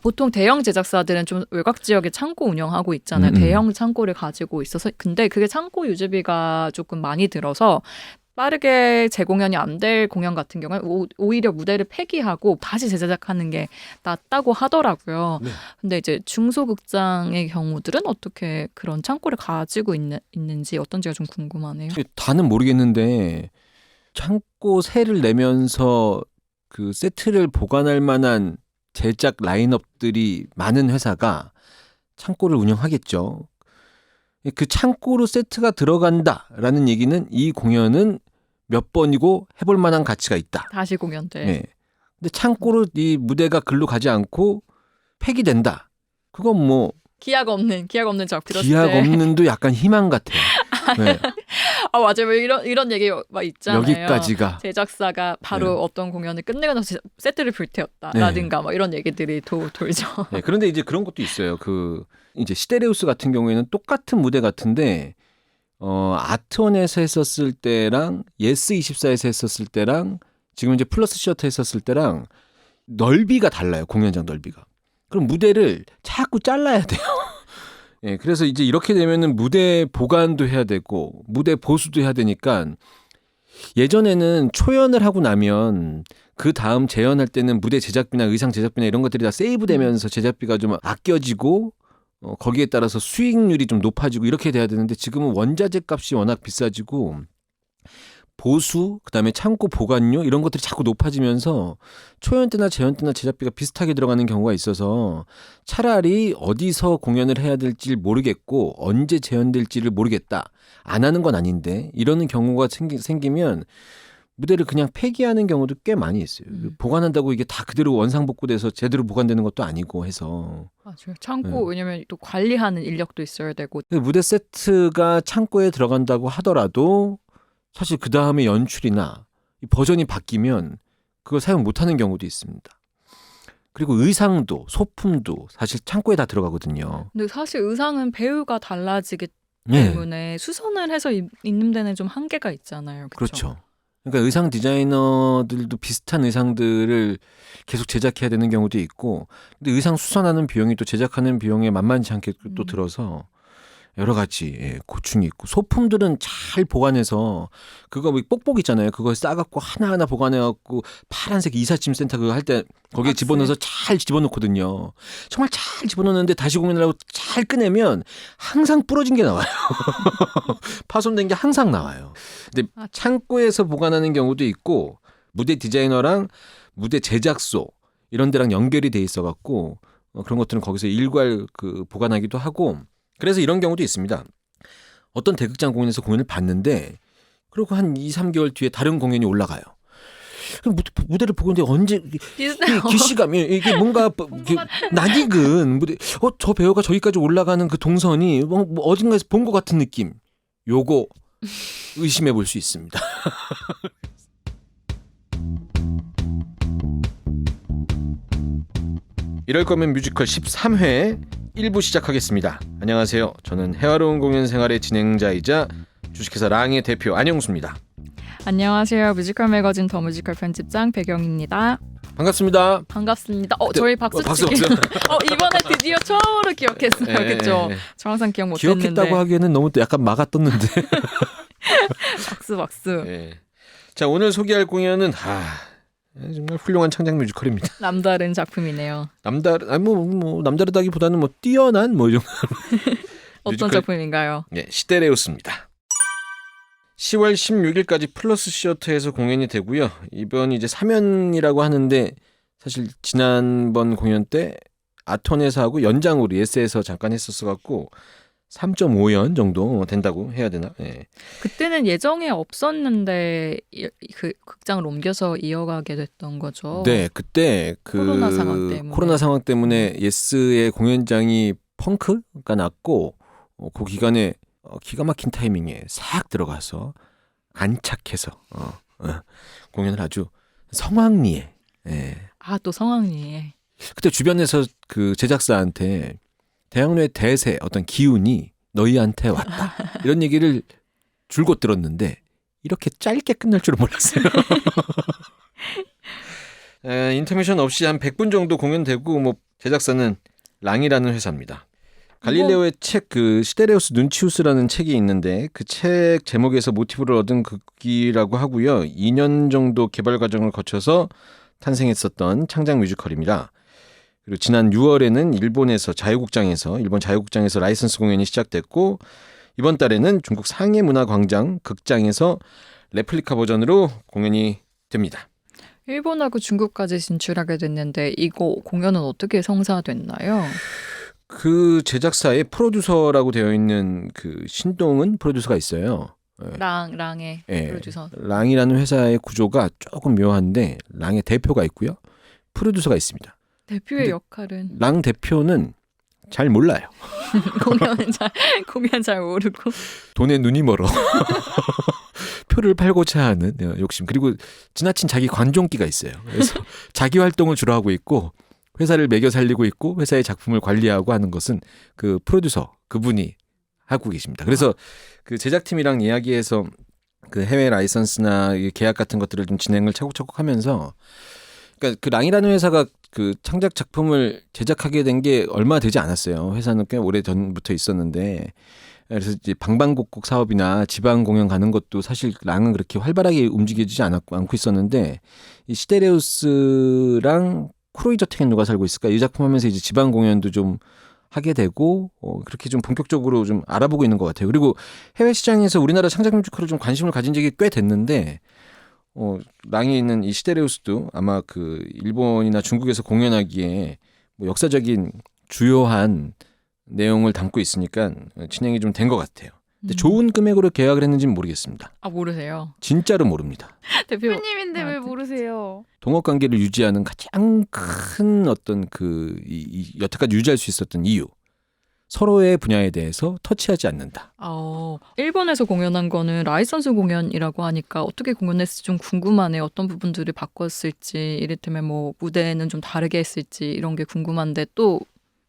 보통 대형 제작사들은 좀 외곽 지역에 창고 운영하고 있잖아요. 대형 창고를 가지고 있어서 근데 그게 창고 유지비가 조금 많이 들어서 빠르게 재공연이 안 될 공연 같은 경우에 오히려 무대를 폐기하고 다시 재제작하는 게 낫다고 하더라고요. 네. 근데 이제 중소극장의 경우들은 어떻게 그런 창고를 가지고 있는지 어떤지가 좀 궁금하네요. 다는 모르겠는데 창고 세를 내면서 그 세트를 보관할 만한 제작 라인업들이 많은 회사가 창고를 운영하겠죠. 그 창고로 세트가 들어간다라는 얘기는 이 공연은 몇 번이고 해볼 만한 가치가 있다. 다시 공연들. 네. 근데 창고로 이 무대가 글로 가지 않고 폐기된다. 그건 뭐 기약 없는 작 들었을 기약 때. 없는도 약간 희망 같아요. 네. 아 맞아요. 이런 얘기 막 있잖아요. 여기까지가 제작사가 바로 네. 어떤 공연을 끝내고 나서 세트를 불태웠다라든가 뭐 이런 얘기들이 돌죠. 네, 그런데 이제 그런 것도 있어요. 그 이제 시데레우스 같은 경우에는 똑같은 무대 같은데 아트원에서 했었을 때랑 예스24에서 했었을 때랑 지금 이제 플러스 시어터 했었을 때랑 넓이가 달라요. 공연장 넓이가. 그럼 무대를 자꾸 잘라야 돼요. 예, 그래서 이제 이렇게 되면은 무대 보관도 해야 되고 무대 보수도 해야 되니까 예전에는 초연을 하고 나면 그 다음 재연할 때는 무대 제작비나 의상 제작비나 이런 것들이 다 세이브되면서 제작비가 좀 아껴지고 거기에 따라서 수익률이 좀 높아지고 이렇게 돼야 되는데 지금은 원자재 값이 워낙 비싸지고 보수 그다음에 창고 보관료 이런 것들이 자꾸 높아지면서 초연 때나 재연 때나 제작비가 비슷하게 들어가는 경우가 있어서 차라리 어디서 공연을 해야 될지 모르겠고 언제 재연될지를 모르겠다. 안 하는 건 아닌데 이러는 경우가 생기면 무대를 그냥 폐기하는 경우도 꽤 많이 있어요. 보관한다고 이게 다 그대로 원상복구돼서 제대로 보관되는 것도 아니고 해서. 맞아요. 창고 왜냐면 또 관리하는 인력도 있어야 되고. 무대 세트가 창고에 들어간다고 하더라도 사실 그 다음에 연출이나 버전이 바뀌면 그걸 사용 못하는 경우도 있습니다. 그리고 의상도 소품도 사실 창고에 다 들어가거든요. 근데 사실 의상은 배우가 달라지기 네. 때문에 수선을 해서 입는 데는 좀 한계가 있잖아요. 그렇죠. 그러니까 의상 디자이너들도 비슷한 의상들을 계속 제작해야 되는 경우도 있고 근데 의상 수선하는 비용이 또 제작하는 비용에 만만치 않게 또 들어서 여러 가지 고충이 있고 소품들은 잘 보관해서 그거 뭐 뽁뽁 있잖아요. 그거 싸갖고 하나하나 보관해갖고 파란색 이삿짐센터 그거 할 때 거기에 박스. 집어넣어서 잘 집어넣거든요. 정말 잘 집어넣는데 다시 공연을 하고 잘 꺼내면 항상 부러진 게 나와요. 파손된 게 항상 나와요. 근데 창고에서 보관하는 경우도 있고 무대 디자이너랑 무대 제작소 이런 데랑 연결이 돼 있어갖고 그런 것들은 거기서 일괄 보관하기도 하고 그래서 이런 경우도 있습니다. 어떤 대극장 공연에서 공연을 봤는데 그리고 한 2, 3개월 뒤에 다른 공연이 올라가요. 그럼 무대를 보고 있는데 언제 비슷해요. 기시감이 이게 뭔가 낯익은 무대 저 배우가 저기까지 올라가는 그 동선이 뭐 어딘가에서 본 것 같은 느낌. 요거 의심해 볼 수 있습니다. 이럴 거면 뮤지컬 13회 1부 시작하겠습니다. 안녕하세요. 저는 해화로운 공연 생활의 진행자이자 주식회사 랑의 대표 안영수입니다. 안녕하세요. 뮤지컬 매거진 더 뮤지컬 편집장 배경입니다. 반갑습니다. 반갑습니다. 저희 박수치기. 이번에 드디어 처음으로 기억했어요. 그렇죠? 저 항상 기억 못했는데. 기억했다고 하기에는 너무 약간 막아 떴는데. 박수. 네. 자, 오늘 소개할 공연은 정말 훌륭한 창작 뮤지컬입니다. 남다른 작품이네요. 남다르다기보다는 뛰어난 이 정도. 어떤 작품인가요? 네, 시데레우스입니다. 10월 16일까지 플러스 시어터에서 공연이 되고요. 이번 이제 3연이라고 하는데 사실 지난번 공연 때 아톤에서 하고 연장으로 예스에서 잠깐 했었어갖고 3.5연 정도 된다고 해야 되나? 네. 그때는 예정에 없었는데 그 극장을 옮겨서 이어가게 됐던 거죠. 네, 그때 코로나 상황 때문에 예스의 공연장이 펑크가 났고 그 기간에 기가 막힌 타이밍에 싹 들어가서 안착해서 공연을 아주 성황리에. 또 성황리에. 그때 주변에서 그 제작사한테 대학로의 대세 어떤 기운이 너희한테 왔다 이런 얘기를 줄곧 들었는데 이렇게 짧게 끝날 줄은 몰랐어요. 인터미션 없이 한 100분 정도 공연되고 뭐 제작사는 랑이라는 회사입니다. 갈릴레오의 책 그 시데레우스 눈치우스라는 책이 있는데 그 책 제목에서 모티브를 얻은 극기라고 하고요. 2년 정도 개발 과정을 거쳐서 탄생했었던 창작 뮤지컬입니다. 그리고 지난 6월에는 일본 자유국장에서 라이선스 공연이 시작됐고 이번 달에는 중국 상해문화광장 극장에서 레플리카 버전으로 공연이 됩니다. 일본하고 중국까지 진출하게 됐는데 이거 공연은 어떻게 성사됐나요? 그 제작사의 프로듀서라고 되어 있는 그 신동은 프로듀서가 있어요. 랑의 예. 프로듀서. 랑이라는 회사의 구조가 조금 묘한데 랑의 대표가 있고요. 프로듀서가 있습니다. 대표의 근데 역할은 랑 대표는 잘 몰라요. 공연 잘 모르고. 돈에 눈이 멀어. 표를 팔고자 하는 욕심. 그리고 지나친 자기 관종기가 있어요. 그래서 자기 활동을 주로 하고 있고 회사를 매겨 살리고 있고 회사의 작품을 관리하고 하는 것은 그 프로듀서 그분이 하고 계십니다. 그래서 그 제작팀이랑 이야기해서 그 해외 라이선스나 계약 같은 것들을 좀 진행을 차곡차곡 하면서 그러니까 그 랑이라는 회사가 그 창작 작품을 제작하게 된 게 얼마 되지 않았어요. 회사는 꽤 오래 전부터 있었는데 그래서 이제 방방곡곡 사업이나 지방 공연 가는 것도 사실 랑은 그렇게 활발하게 움직이지 않고 있었는데 이 시데레우스랑 크로이저 테켄노가 살고 있을까 이 작품 하면서 이제 지방 공연도 좀 하게 되고 그렇게 좀 본격적으로 좀 알아보고 있는 것 같아요. 그리고 해외 시장에서 우리나라 창작 뮤지컬을 좀 관심을 가진 적이 꽤 됐는데 랑에 있는 이 시데레우스도 아마 그 일본이나 중국에서 공연하기에 뭐 역사적인 주요한 내용을 담고 있으니까 진행이 좀 된 것 같아요. 근데 좋은 금액으로 계약을 했는지는 모르겠습니다. 아 모르세요? 진짜로 모릅니다. 대표님인데 왜 모르세요? 동업 관계를 유지하는 가장 큰 어떤 여태까지 유지할 수 있었던 이유. 서로의 분야에 대해서 터치하지 않는다. 일본에서 공연한 거는 라이선스 공연이라고 하니까 어떻게 공연했을지 좀 궁금하네요. 어떤 부분들을 바꿨을지, 이를테면 뭐 무대는 좀 다르게 했을지 이런 게 궁금한데 또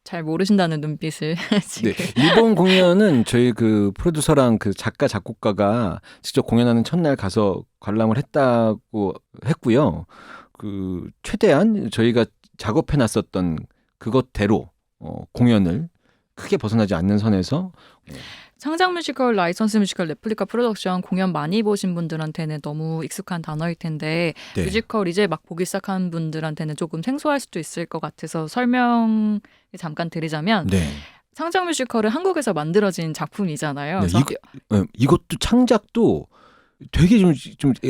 잘 모르신다는 눈빛을 지금. 네, 일본 공연은 저희 그 프로듀서랑 그 작가 작곡가가 직접 공연하는 첫날 가서 관람을 했다고 했고요. 그 최대한 저희가 작업해 놨었던 그것대로 공연을 크게 벗어나지 않는 선에서 창작 뮤지컬, 라이선스 뮤지컬, 레플리카 프로덕션 공연 많이 보신 분들한테는 너무 익숙한 단어일 텐데 네. 뮤지컬 이제 막 보기 시작한 분들한테는 조금 생소할 수도 있을 것 같아서 설명 잠깐 드리자면 네. 창작 뮤지컬은 한국에서 만들어진 작품이잖아요. 네, 그래서 이것도 창작도 되게 좀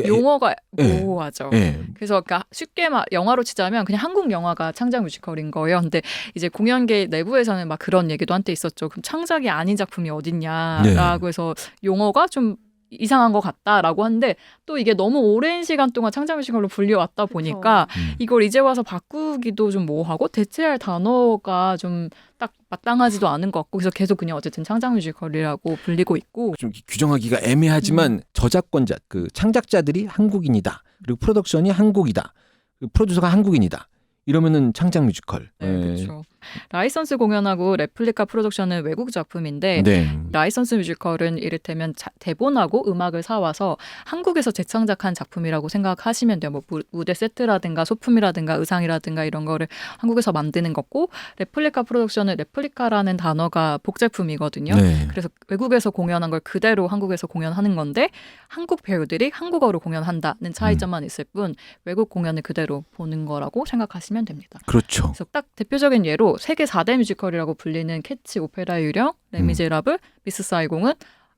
용어가 예. 모호하죠. 예. 그래서 그러니까 쉽게 영화로 치자면 그냥 한국 영화가 창작 뮤지컬인 거예요. 근데 이제 공연계 내부에서는 막 그런 얘기도 한때 있었죠. 그럼 창작이 아닌 작품이 어딨냐라고 해서 용어가 좀 이상한 것 같다라고 하는데 또 이게 너무 오랜 시간 동안 창작 뮤지컬로 불려왔다 보니까 이걸 이제 와서 바꾸기도 좀 뭐하고 대체할 단어가 좀 딱 마땅하지도 않은 것 같고 그래서 계속 그냥 어쨌든 창작 뮤지컬이라고 불리고 있고 좀 규정하기가 애매하지만 저작권자 그 창작자들이 한국인이다. 그리고 프로덕션이 한국이다. 그리고 프로듀서가 한국인이다. 이러면은 창작 뮤지컬. 네, 그렇죠. 라이선스 공연하고 레플리카 프로덕션은 외국 작품인데 네. 라이선스 뮤지컬은 이를테면 대본하고 음악을 사와서 한국에서 재창작한 작품이라고 생각하시면 돼요. 뭐 무대 세트라든가 소품이라든가 의상이라든가 이런 거를 한국에서 만드는 거고 레플리카 프로덕션은 레플리카라는 단어가 복제품이거든요. 네. 그래서 외국에서 공연한 걸 그대로 한국에서 공연하는 건데 한국 배우들이 한국어로 공연한다는 차이점만 있을 뿐 외국 공연을 그대로 보는 거라고 생각하시면 됩니다. 그렇죠. 그래서 딱 대표적인 예로 세계 4대 뮤지컬이라고 불리는 캐치, 오페라 유령, 레미제라블, 미스 사이공은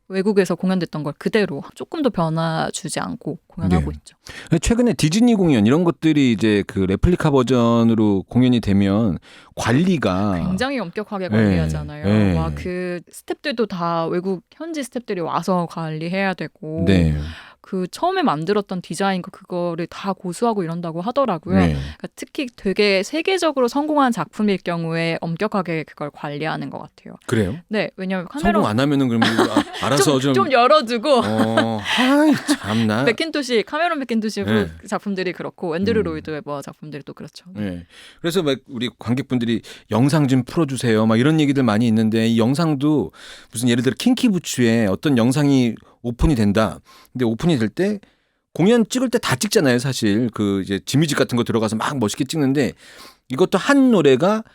외국에서 공연됐던 걸 그대로 조금 더 변화 주지 않고 공연하고 네. 있죠. 최근에 디즈니 공연 이런 것들이 이제 그 레플리카 버전으로 공연이 되면 관리가 굉장히 엄격하게 관리하잖아요. 네. 막 그 스태프들도 다 외국 현지 스태프들이 와서 관리해야 되고 네. 그 처음에 만들었던 디자인과 그거를 다 고수하고 이런다고 하더라고요. 네. 그러니까 특히 되게 세계적으로 성공한 작품일 경우에 엄격하게 그걸 관리하는 것 같아요. 그래요? 네, 왜냐하면 카메라 성공 안 하면은 그러면 알아서 좀 열어두고 아이 참나. 맥킨토시 카메론 맥킨토시 네. 작품들이 그렇고 앤드류 로이드 웨버 작품들이 또 그렇죠. 네. 그래서 막 우리 관객분들이 영상 좀 풀어주세요. 막 이런 얘기들 많이 있는데 이 영상도 무슨 예를 들어 킹키부츠에 어떤 영상이 오픈이 된다. 근데 오픈이 될 때 공연 찍을 때 다 찍잖아요. 사실 그 이제 지뮤직 같은 거 들어가서 막 멋있게 찍는데 이것도 한 노래가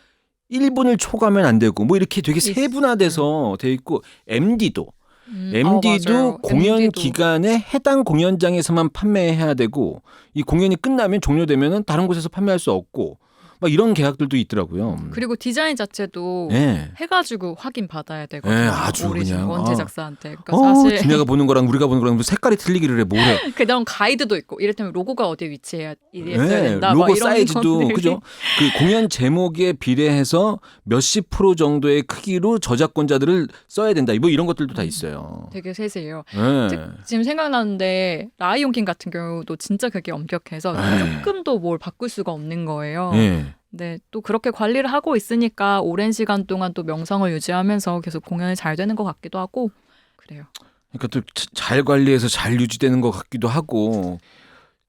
1분을 초과하면 안 되고 뭐 이렇게 되게 세분화돼서 돼 있고 MD도 맞아요. 공연 MD 도. 기간에 해당 공연장에서만 판매해야 되고 이 공연이 끝나면 종료되면은 다른 곳에서 판매할 수 없고 막 이런 계약들도 있더라고요. 그리고 디자인 자체도 네. 해가지고 확인 받아야 되거든요. 네, 아주 오리지널 그냥, 원제 작사한테. 그러니까 사실 내가 보는 거랑 우리가 보는 거랑 색깔이 틀리기를 해 뭐래. 그다음 가이드도 있고 이를테면 로고가 어디에 위치해야 있어야 된다. 로고 막 이런 사이즈도 것들이. 그죠? 그 공연 제목에 비례해서 몇십 프로 정도의 크기로 저작권자들을 써야 된다. 뭐 이런 것들도 다 있어요. 되게 세세해요. 네. 지금 생각나는데 라이온 킹 같은 경우도 진짜 그게 엄격해서 네. 조금도 뭘 바꿀 수가 없는 거예요. 네. 네, 또 그렇게 관리를 하고 있으니까 오랜 시간 동안 또 명성을 유지하면서 계속 공연이 잘 되는 것 같기도 하고 그래요. 그러니까 또 잘 관리해서 잘 유지되는 것 같기도 하고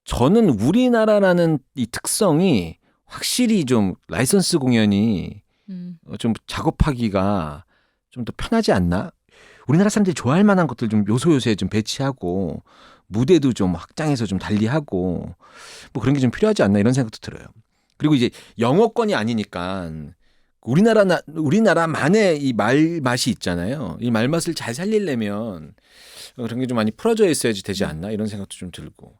저는 우리나라라는 이 특성이 확실히 좀 라이선스 공연이 좀 작업하기가 좀 더 편하지 않나? 우리나라 사람들이 좋아할 만한 것들 좀 요소요소에 좀 배치하고 무대도 좀 확장해서 좀 달리하고 뭐 그런 게 좀 필요하지 않나 이런 생각도 들어요. 그리고 이제 영어권이 아니니까 우리나라만의 이 말맛이 있잖아요. 이 말맛을 잘 살리려면 그런 게 좀 많이 풀어져 있어야지 되지 않나 이런 생각도 좀 들고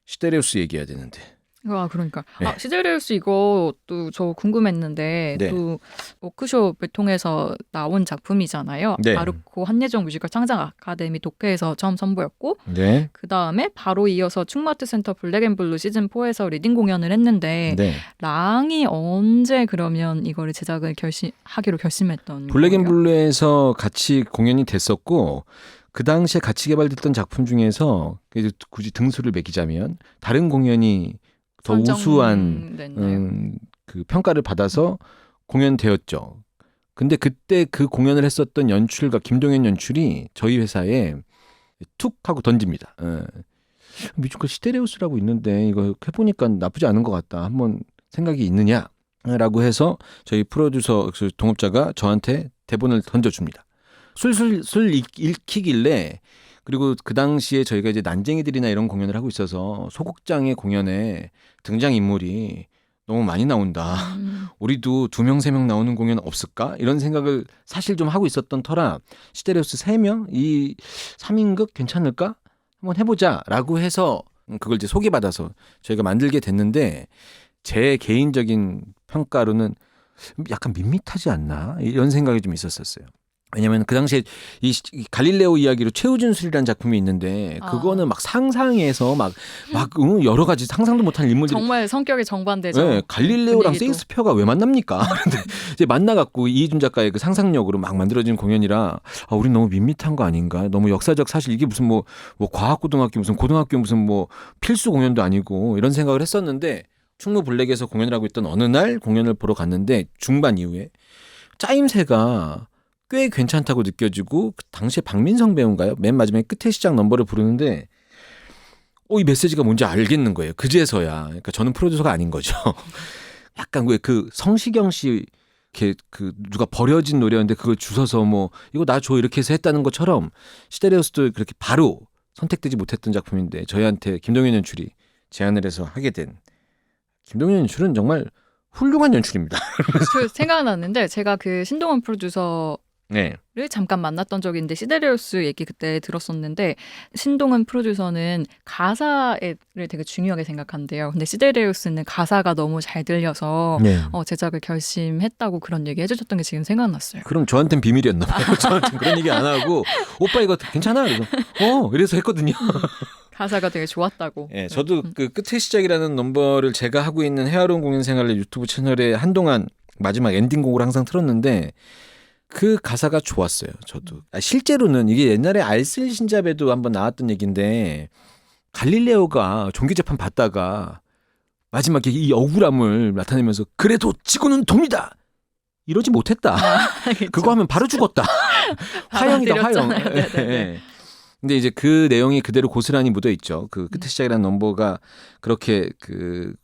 시데레우스 얘기해야 되는데. 아, 그러니까. 네. 시데레우스 이것도 저 궁금했는데 네. 또 워크숍을 통해서 나온 작품이잖아요. 네. 바르코 한예종 뮤지컬 창작 아카데미 독해에서 처음 선보였고 네. 그 다음에 바로 이어서 충마트 센터 블랙앤블루 시즌 4에서 리딩 공연을 했는데 네. 랑이 언제 그러면 이거를 제작을 하기로 결심했던 거예요? 블랙앤블루에서 같이 공연이 됐었고 그 당시에 같이 개발됐던 작품 중에서 굳이 등수를 매기자면 다른 공연이 더 우수한 선정됐나요? 그 평가를 받아서 공연되었죠. 근데 그때 그 공연을 했었던 연출가 김동현 연출이 저희 회사에 툭 하고 던집니다. 뮤지컬 시데레우스라고 있는데 이거 해보니까 나쁘지 않은 것 같다. 한번 생각이 있느냐라고 해서 저희 프로듀서 동업자가 저한테 대본을 던져줍니다. 술술 읽히길래 그리고 그 당시에 저희가 이제 난쟁이들이나 이런 공연을 하고 있어서 소극장의 공연에 등장인물이 너무 많이 나온다. 우리도 2명, 3명 나오는 공연 없을까? 이런 생각을 사실 좀 하고 있었던 터라 시데레우스 3명? 이 3인극 괜찮을까? 한번 해보자 라고 해서 그걸 이제 소개받아서 저희가 만들게 됐는데 제 개인적인 평가로는 약간 밋밋하지 않나? 이런 생각이 좀 있었어요. 왜냐면 그 당시에 이 갈릴레오 이야기로 최우준술이라는 작품이 있는데 그거는 막 상상해서 막 여러 가지 상상도 못한 인물들이 정말 성격이 정반대죠. 네, 갈릴레오랑 분위기도. 세익스피어가 왜 만납니까? 그런데 이제 만나갖고 이희준 작가의 그 상상력으로 막 만들어진 공연이라 우리 너무 밋밋한 거 아닌가? 너무 역사적 사실 이게 무슨 뭐 과학고등학교 무슨 고등학교 무슨 뭐 필수 공연도 아니고 이런 생각을 했었는데 충무 블랙에서 공연을 하고 있던 어느 날 공연을 보러 갔는데 중반 이후에 짜임새가 꽤 괜찮다고 느껴지고 그 당시에 박민성 배우인가요? 맨 마지막에 끝에 시작 넘버를 부르는데 이 메시지가 뭔지 알겠는 거예요. 그제서야. 그러니까 저는 프로듀서가 아닌 거죠. 약간 왜 그 성시경 씨 이렇게 그 누가 버려진 노래였는데 그걸 주워서 뭐 이거 나 줘 이렇게 해서 했다는 것처럼 시데레우스도 그렇게 바로 선택되지 못했던 작품인데 저희한테 김동현 연출이 제안을 해서 하게 된 김동현 연출은 정말 훌륭한 연출입니다. 그 생각났는데 제가 그 신동원 프로듀서를 네. 잠깐 만났던 적이 있는데 시데레우스 얘기 그때 들었었는데 신동원 프로듀서는 가사를 되게 중요하게 생각한대요. 근데 시데레우스는 가사가 너무 잘 들려서 네. 제작을 결심했다고 그런 얘기 해주셨던 게 지금 생각났어요. 그럼 저한테는 비밀이었나 봐요. 저한테는 그런 얘기 안 하고 오빠 이거 괜찮아? 그래서 이래서 했거든요. 가사가 되게 좋았다고. 예, 저도 그 끝의 시작이라는 넘버를 제가 하고 있는 해화로운 공연 생활의 유튜브 채널에 한동안 마지막 엔딩곡을 항상 틀었는데 그 가사가 좋았어요. 저도. 실제로는 이게 옛날에 알쓸 신잡에도 한번 나왔던 얘기인데 갈릴레오가 종교 재판 받다가 마지막에 이 억울함을 나타내면서 그래도 지구는 돕니다. 이러지 못했다. 그거 하면 바로 죽었다. 화형이다, 화형. 예. 근데 이제 그 내용이 그대로 고스란히 묻어 있죠. 그 끝의 시작이라는 넘버가 그렇게 그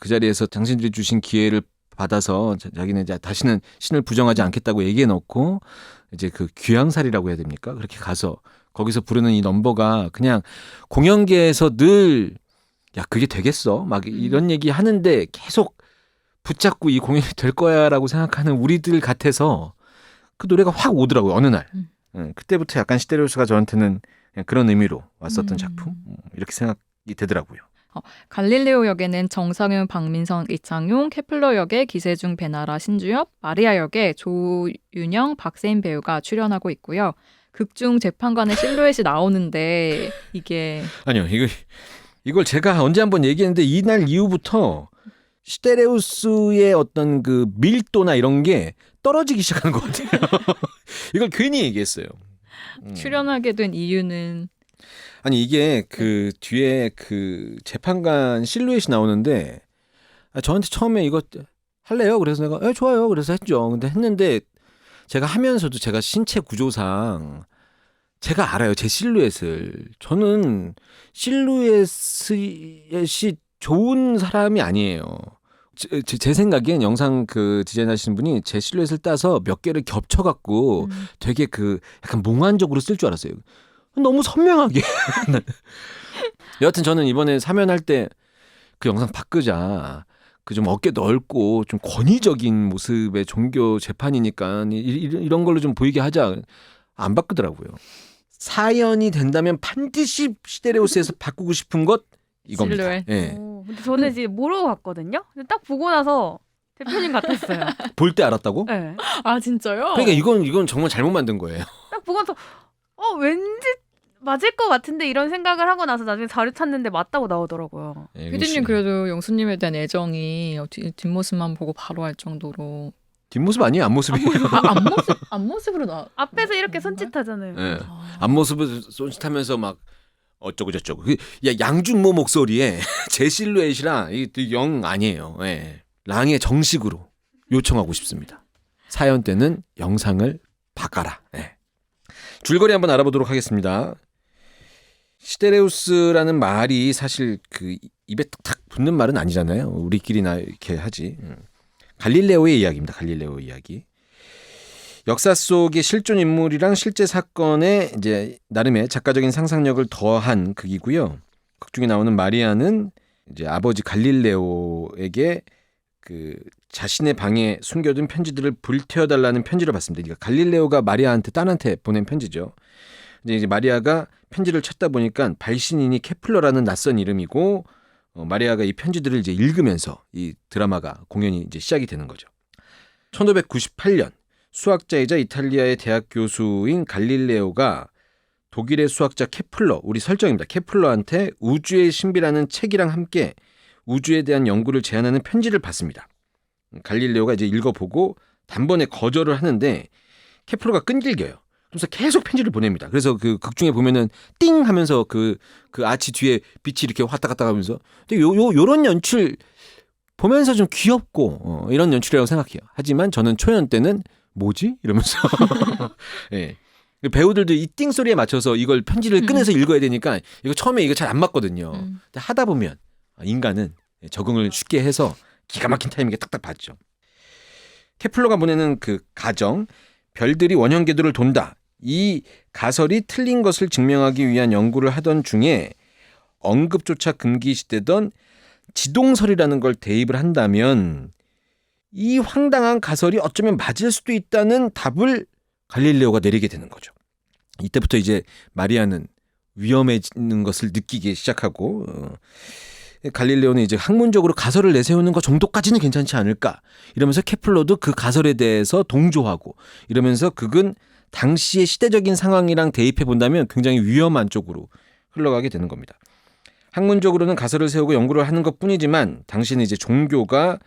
자리에서 당신들이 주신 기회를 받아서 자기는 이제 다시는 신을 부정하지 않겠다고 얘기해 놓고 이제 그 귀향살이라고 해야 됩니까? 그렇게 가서 거기서 부르는 이 넘버가 그냥 공연계에서 늘 야 그게 되겠어? 막 이런 얘기 하는데 계속 붙잡고 이 공연이 될 거야라고 생각하는 우리들 같아서 그 노래가 확 오더라고요. 어느 날. 그때부터 약간 시데레우스가 저한테는 그냥 그런 의미로 왔었던 작품 이렇게 생각이 되더라고요. 갈릴레오 역에는 정상윤, 박민선, 이창용, 케플러 역에 기세중, 배나라, 신주엽, 마리아 역에 조윤영, 박세인 배우가 출연하고 있고요. 극중 재판관의 실루엣이 나오는데 이게 아니요, 이걸 제가 언제 한번 얘기했는데 이날 이후부터 시데레우스의 어떤 그 밀도나 이런 게 떨어지기 시작한 것 같아요. 이걸 괜히 얘기했어요. 출연하게 된 이유는 아니 이게 그 뒤에 그 재판관 실루엣이 나오는데 저한테 처음에 이거 할래요? 그래서 내가 좋아요. 그래서 했죠. 근데 했는데 제가 하면서도 제가 신체 구조상 제가 알아요. 제 실루엣을. 저는 실루엣이 좋은 사람이 아니에요. 제 생각엔 영상 그 디자인하시는 분이 제 실루엣을 따서 몇 개를 겹쳐갖고 되게 그 약간 몽환적으로 쓸 줄 알았어요. 너무 선명하게. 여하튼 저는 이번에 사면할 때 그 영상 바꾸자. 그 좀 어깨 넓고 좀 권위적인 모습의 종교 재판이니까 이런 걸로 좀 보이게 하자. 안 바꾸더라고요. 사연이 된다면 반드시 시데레우스에서 바꾸고 싶은 것 이겁니다. 실루엣. 예. 근데 저는 이제 모르고 갔거든요. 근데 딱 보고 나서 대표님 같았어요. 볼 때 알았다고? 네. 아 진짜요? 그러니까 이건 정말 잘못 만든 거예요. 딱 보고 나서 왠지 맞을 것 같은데 이런 생각을 하고 나서 나중에 자료 찾는데 맞다고 나오더라고요. 예, 피디님 그래도 영수님에 대한 애정이 뒷모습만 보고 바로 알 정도로 뒷모습 아니에요? 앞모습이에요. 앞모습으로 나. 앞에서 이렇게 손짓하잖아요. 예. 앞모습을 손짓하면서 막 어쩌고 저쩌고. 야 양준모 목소리에 제 실루엣이랑 이게 영 아니에요. 예. 랑의 정식으로 요청하고 싶습니다. 사연 때는 영상을 바꿔라. 예. 줄거리 한번 알아보도록 하겠습니다. 시데레우스라는 말이 사실 그 입에 탁탁 붙는 말은 아니잖아요. 우리끼리나 이렇게 하지. 갈릴레오의 이야기입니다. 갈릴레오 이야기. 역사 속의 실존 인물이랑 실제 사건에 이제 나름의 작가적인 상상력을 더한 극이고요. 극 중에 나오는 마리아는 이제 아버지 갈릴레오에게 그 자신의 방에 숨겨둔 편지들을 불태워달라는 편지를 받습니다. 그러니까 갈릴레오가 마리아한테 딸한테 보낸 편지죠. 이제 마리아가 편지를 찾다 보니까 발신인이 케플러라는 낯선 이름이고 마리아가 이 편지들을 이제 읽으면서 이 드라마가 공연이 이제 시작이 되는 거죠. 1598년 수학자이자 이탈리아의 대학 교수인 갈릴레오가 독일의 수학자 케플러, 우리 설정입니다. 케플러한테 우주의 신비라는 책이랑 함께 우주에 대한 연구를 제안하는 편지를 받습니다. 갈릴레오가 이제 읽어보고 단번에 거절을 하는데 케플러가 끈질겨요. 그래서 계속 편지를 보냅니다. 그래서 그 극 중에 보면은 띵 하면서 그 아치 뒤에 빛이 이렇게 왔다 갔다 가면서 요런 연출 보면서 좀 귀엽고 이런 연출이라고 생각해요. 하지만 저는 초연 때는 뭐지? 이러면서 예. 배우들도 이 띵 소리에 맞춰서 이걸 편지를 꺼내서 읽어야 되니까 이거 처음에 이거 잘 안 맞거든요. 근데 하다 보면 인간은 적응을 쉽게 해서 기가 막힌 타이밍에 딱딱 봤죠. 케플러가 보내는 그 가정 별들이 원형 궤도를 돈다. 이 가설이 틀린 것을 증명하기 위한 연구를 하던 중에 언급조차 금기시되던 지동설이라는 걸 대입을 한다면 이 황당한 가설이 어쩌면 맞을 수도 있다는 답을 갈릴레오가 내리게 되는 거죠. 이때부터 이제 마리아는 위험해지는 것을 느끼기 시작하고 갈릴레오는 이제 학문적으로 가설을 내세우는 것 정도까지는 괜찮지 않을까 이러면서 케플러도 그 가설에 대해서 동조하고 이러면서 극은 당시의 시대적인 상황이랑 대입해 본다면 굉장히 위험한 쪽으로 흘러가게 되는 겁니다. 학문적으로는 가설을 세우고 연구를 하는 것뿐이지만 당시는 이제 종교가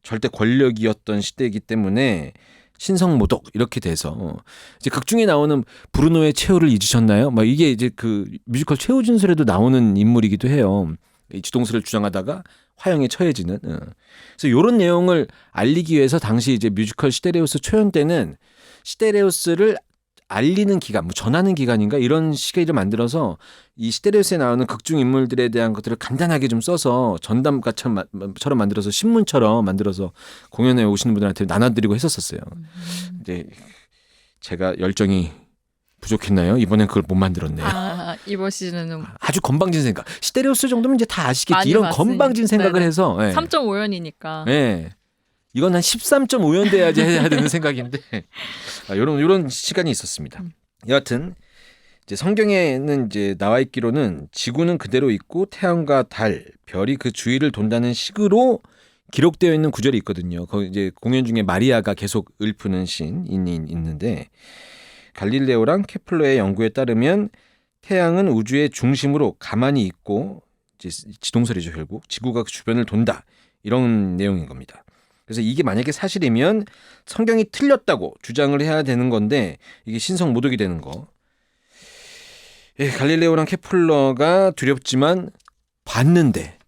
절대 권력이었던 시대이기 때문에 신성모독 이렇게 돼서 이제 극 중에 나오는 브루노의 최후를 잊으셨나요? 막 이게 이제 그 뮤지컬 최후 진술에도 나오는 인물이기도 해요. 이 지동설을 주장하다가 화형에 처해지는. 그래서 이런 내용을 알리기 위해서 당시 이제 뮤지컬 시데레우스 초연 때는 시데레우스를 알리는 기간, 뭐 전하는 기간인가 이런 시기를 만들어서 이 시데레우스에 나오는 극중 인물들에 대한 것들을 간단하게 좀 써서 전담가처럼 만들어서 신문처럼 만들어서 공연에 오시는 분들한테 나눠드리고 했었어요. 이제 제가 열정이 부족했나요? 이번엔 그걸 못 만들었네요. 이번 시즌은 아주 건방진 생각. 시데레우스 정도면 이제 다 아시겠지. 많이 이런 봤으니. 건방진 생각을 네네. 해서 3.5연이니까. 네. 이건 한 13.5연 돼야지 해야 되는 생각인데 요런 시간이 있었습니다. 여하튼 이제 성경에는 이제 나와 있기로는 지구는 그대로 있고 태양과 달, 별이 그 주위를 돈다는 식으로 기록되어 있는 구절이 있거든요. 거기 이제 공연 중에 마리아가 계속 읊는 씬이 있는데 갈릴레오랑 케플러의 연구에 따르면 태양은 우주의 중심으로 가만히 있고 이제 지동설이죠. 결국 지구가 그 주변을 돈다 이런 내용인 겁니다. 그래서 이게 만약에 사실이면 성경이 틀렸다고 주장을 해야 되는 건데 이게 신성모독이 되는 거. 예, 갈릴레오랑 케플러가 두렵지만 봤는데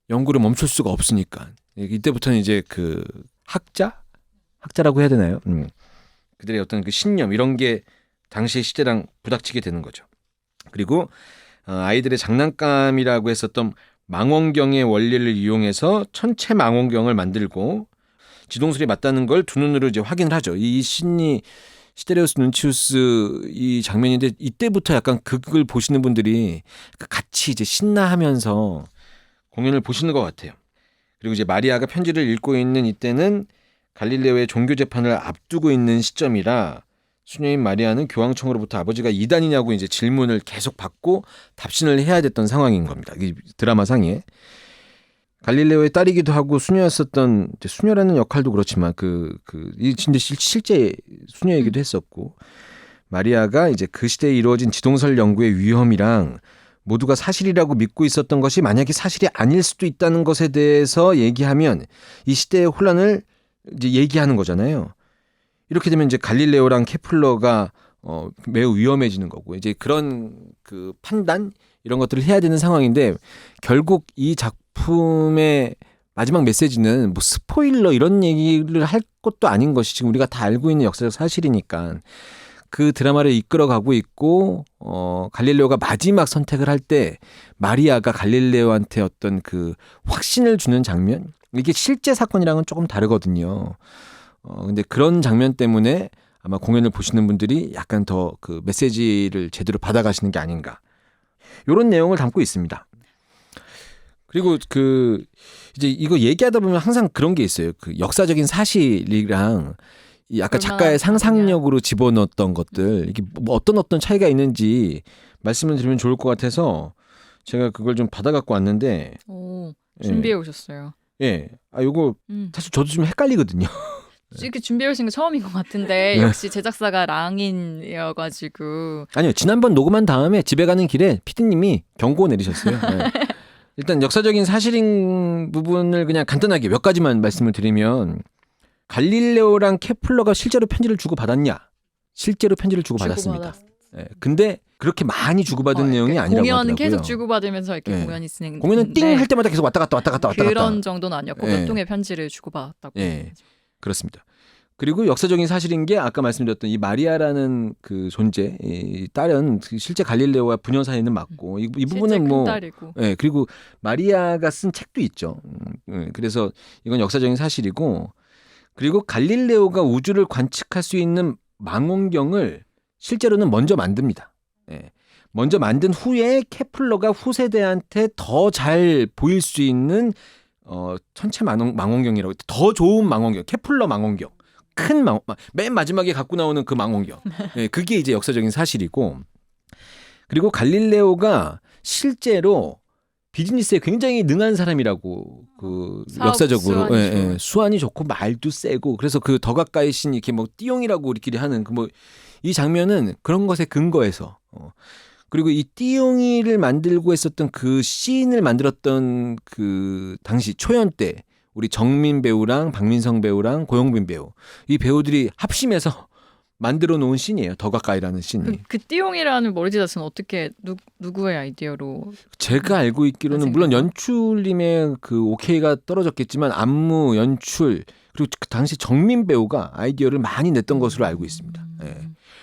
연구를 멈출 수가 없으니까 이때부터는 이제 그 학자라고 해야 되나요? 그들의 어떤 그 신념 이런 게 당시의 시대랑 부닥치게 되는 거죠. 그리고 아이들의 장난감이라고 했었던 망원경의 원리를 이용해서 천체 망원경을 만들고 지동설이 맞다는 걸 두 눈으로 이제 확인을 하죠. 이 신이 시데레우스 눈치우스 이 장면인데 이때부터 약간 극을 보시는 분들이 같이 이제 신나하면서 공연을 보시는 것 같아요. 그리고 이제 마리아가 편지를 읽고 있는 이때는 갈릴레오의 종교 재판을 앞두고 있는 시점이라 수녀인 마리아는 교황청으로부터 아버지가 이단이냐고 이제 질문을 계속 받고 답신을 해야 됐던 상황인 겁니다. 이 드라마상에 갈릴레오의 딸이기도 하고 수녀였었던 수녀라는 역할도 그렇지만 이 진짜 실제 수녀이기도 했었고 마리아가 이제 그 시대에 이루어진 지동설 연구의 위험이랑 모두가 사실이라고 믿고 있었던 것이 만약에 사실이 아닐 수도 있다는 것에 대해서 얘기하면 이 시대의 혼란을 이제 얘기하는 거잖아요. 이렇게 되면 이제 갈릴레오랑 케플러가 매우 위험해지는 거고 이제 그런 그 판단 이런 것들을 해야 되는 상황인데 결국 이 작품의 마지막 메시지는 뭐 스포일러 이런 얘기를 할 것도 아닌 것이 지금 우리가 다 알고 있는 역사적 사실이니까 그 드라마를 이끌어가고 있고 갈릴레오가 마지막 선택을 할 때 마리아가 갈릴레오한테 어떤 그 확신을 주는 장면 이게 실제 사건이랑은 조금 다르거든요. 근데 그런 장면 때문에 아마 공연을 보시는 분들이 약간 더 그 메시지를 제대로 받아가시는 게 아닌가 이런 내용을 담고 있습니다. 그리고 그 이제 이거 얘기하다 보면 항상 그런 게 있어요. 그 역사적인 사실이랑 이 아까 작가의 상상력으로 집어넣었던 것들 이게 뭐 어떤 차이가 있는지 말씀을 드리면 좋을 것 같아서 제가 그걸 좀 받아갖고 왔는데. 오, 준비해 오셨어요. 예, 요거 사실 저도 좀 헷갈리거든요. 이렇게 준비해 오신 거 처음인 것 같은데 역시 제작사가 랑인이어가지고. 아니요, 지난번 녹음한 다음에 집에 가는 길에 PD님이 경고 내리셨어요. 네. 일단 역사적인 사실인 부분을 그냥 간단하게 몇 가지만 말씀을 드리면 갈릴레오랑 케플러가 실제로 편지를 주고받았냐? 실제로 편지를 주고받았습니다. 네. 근데 그렇게 많이 주고받은 내용이 아니라고 공연은 하더라고요. 계속 주고받으면서 이렇게 네. 공연이 진행. 공연은 띵 할 때마다 계속 왔다 갔다. 그런 정도는 아니었고 네. 몇 통의 편지를 주고받았다고. 네. 그렇습니다. 그리고 역사적인 사실인 게 아까 말씀드렸던 이 마리아라는 그 존재, 이 딸은 실제 갈릴레오와 부녀 사이는 맞고 이 부분은 뭐, 예, 그리고 마리아가 쓴 책도 있죠. 그래서 이건 역사적인 사실이고, 그리고 갈릴레오가 우주를 관측할 수 있는 망원경을 실제로는 먼저 만듭니다. 예. 먼저 만든 후에 케플러가 후세대한테 더 잘 보일 수 있는 천체 망원경이라고 더 좋은 망원경, 케플러 망원경. 큰 맨 마지막에 갖고 나오는 그 망원경. 네, 그게 이제 역사적인 사실이고. 그리고 갈릴레오가 실제로 비즈니스에 굉장히 능한 사람이라고 그 역사적으로 수완이 좋고 말도 세고 그래서 그 더 가까이 신 이렇게 뭐 띠용이라고 우리끼리 하는 그 뭐 이 장면은 그런 것에 근거해서 그리고 이 띠용이를 만들고 했었던 그 씬을 만들었던 그 당시 초연 때 우리 정민 배우랑 박민성 배우랑 고영빈 배우 이 배우들이 합심해서 만들어 놓은 씬이에요. 더 가까이라는 씬이. 그 띠용이라는 머리지 자체는 어떻게 누구의 아이디어로? 제가 알고 있기로는 물론 연출님의 그 오케이가 떨어졌겠지만 안무 연출 그리고 그 당시 정민 배우가 아이디어를 많이 냈던 것으로 알고 있습니다. 예.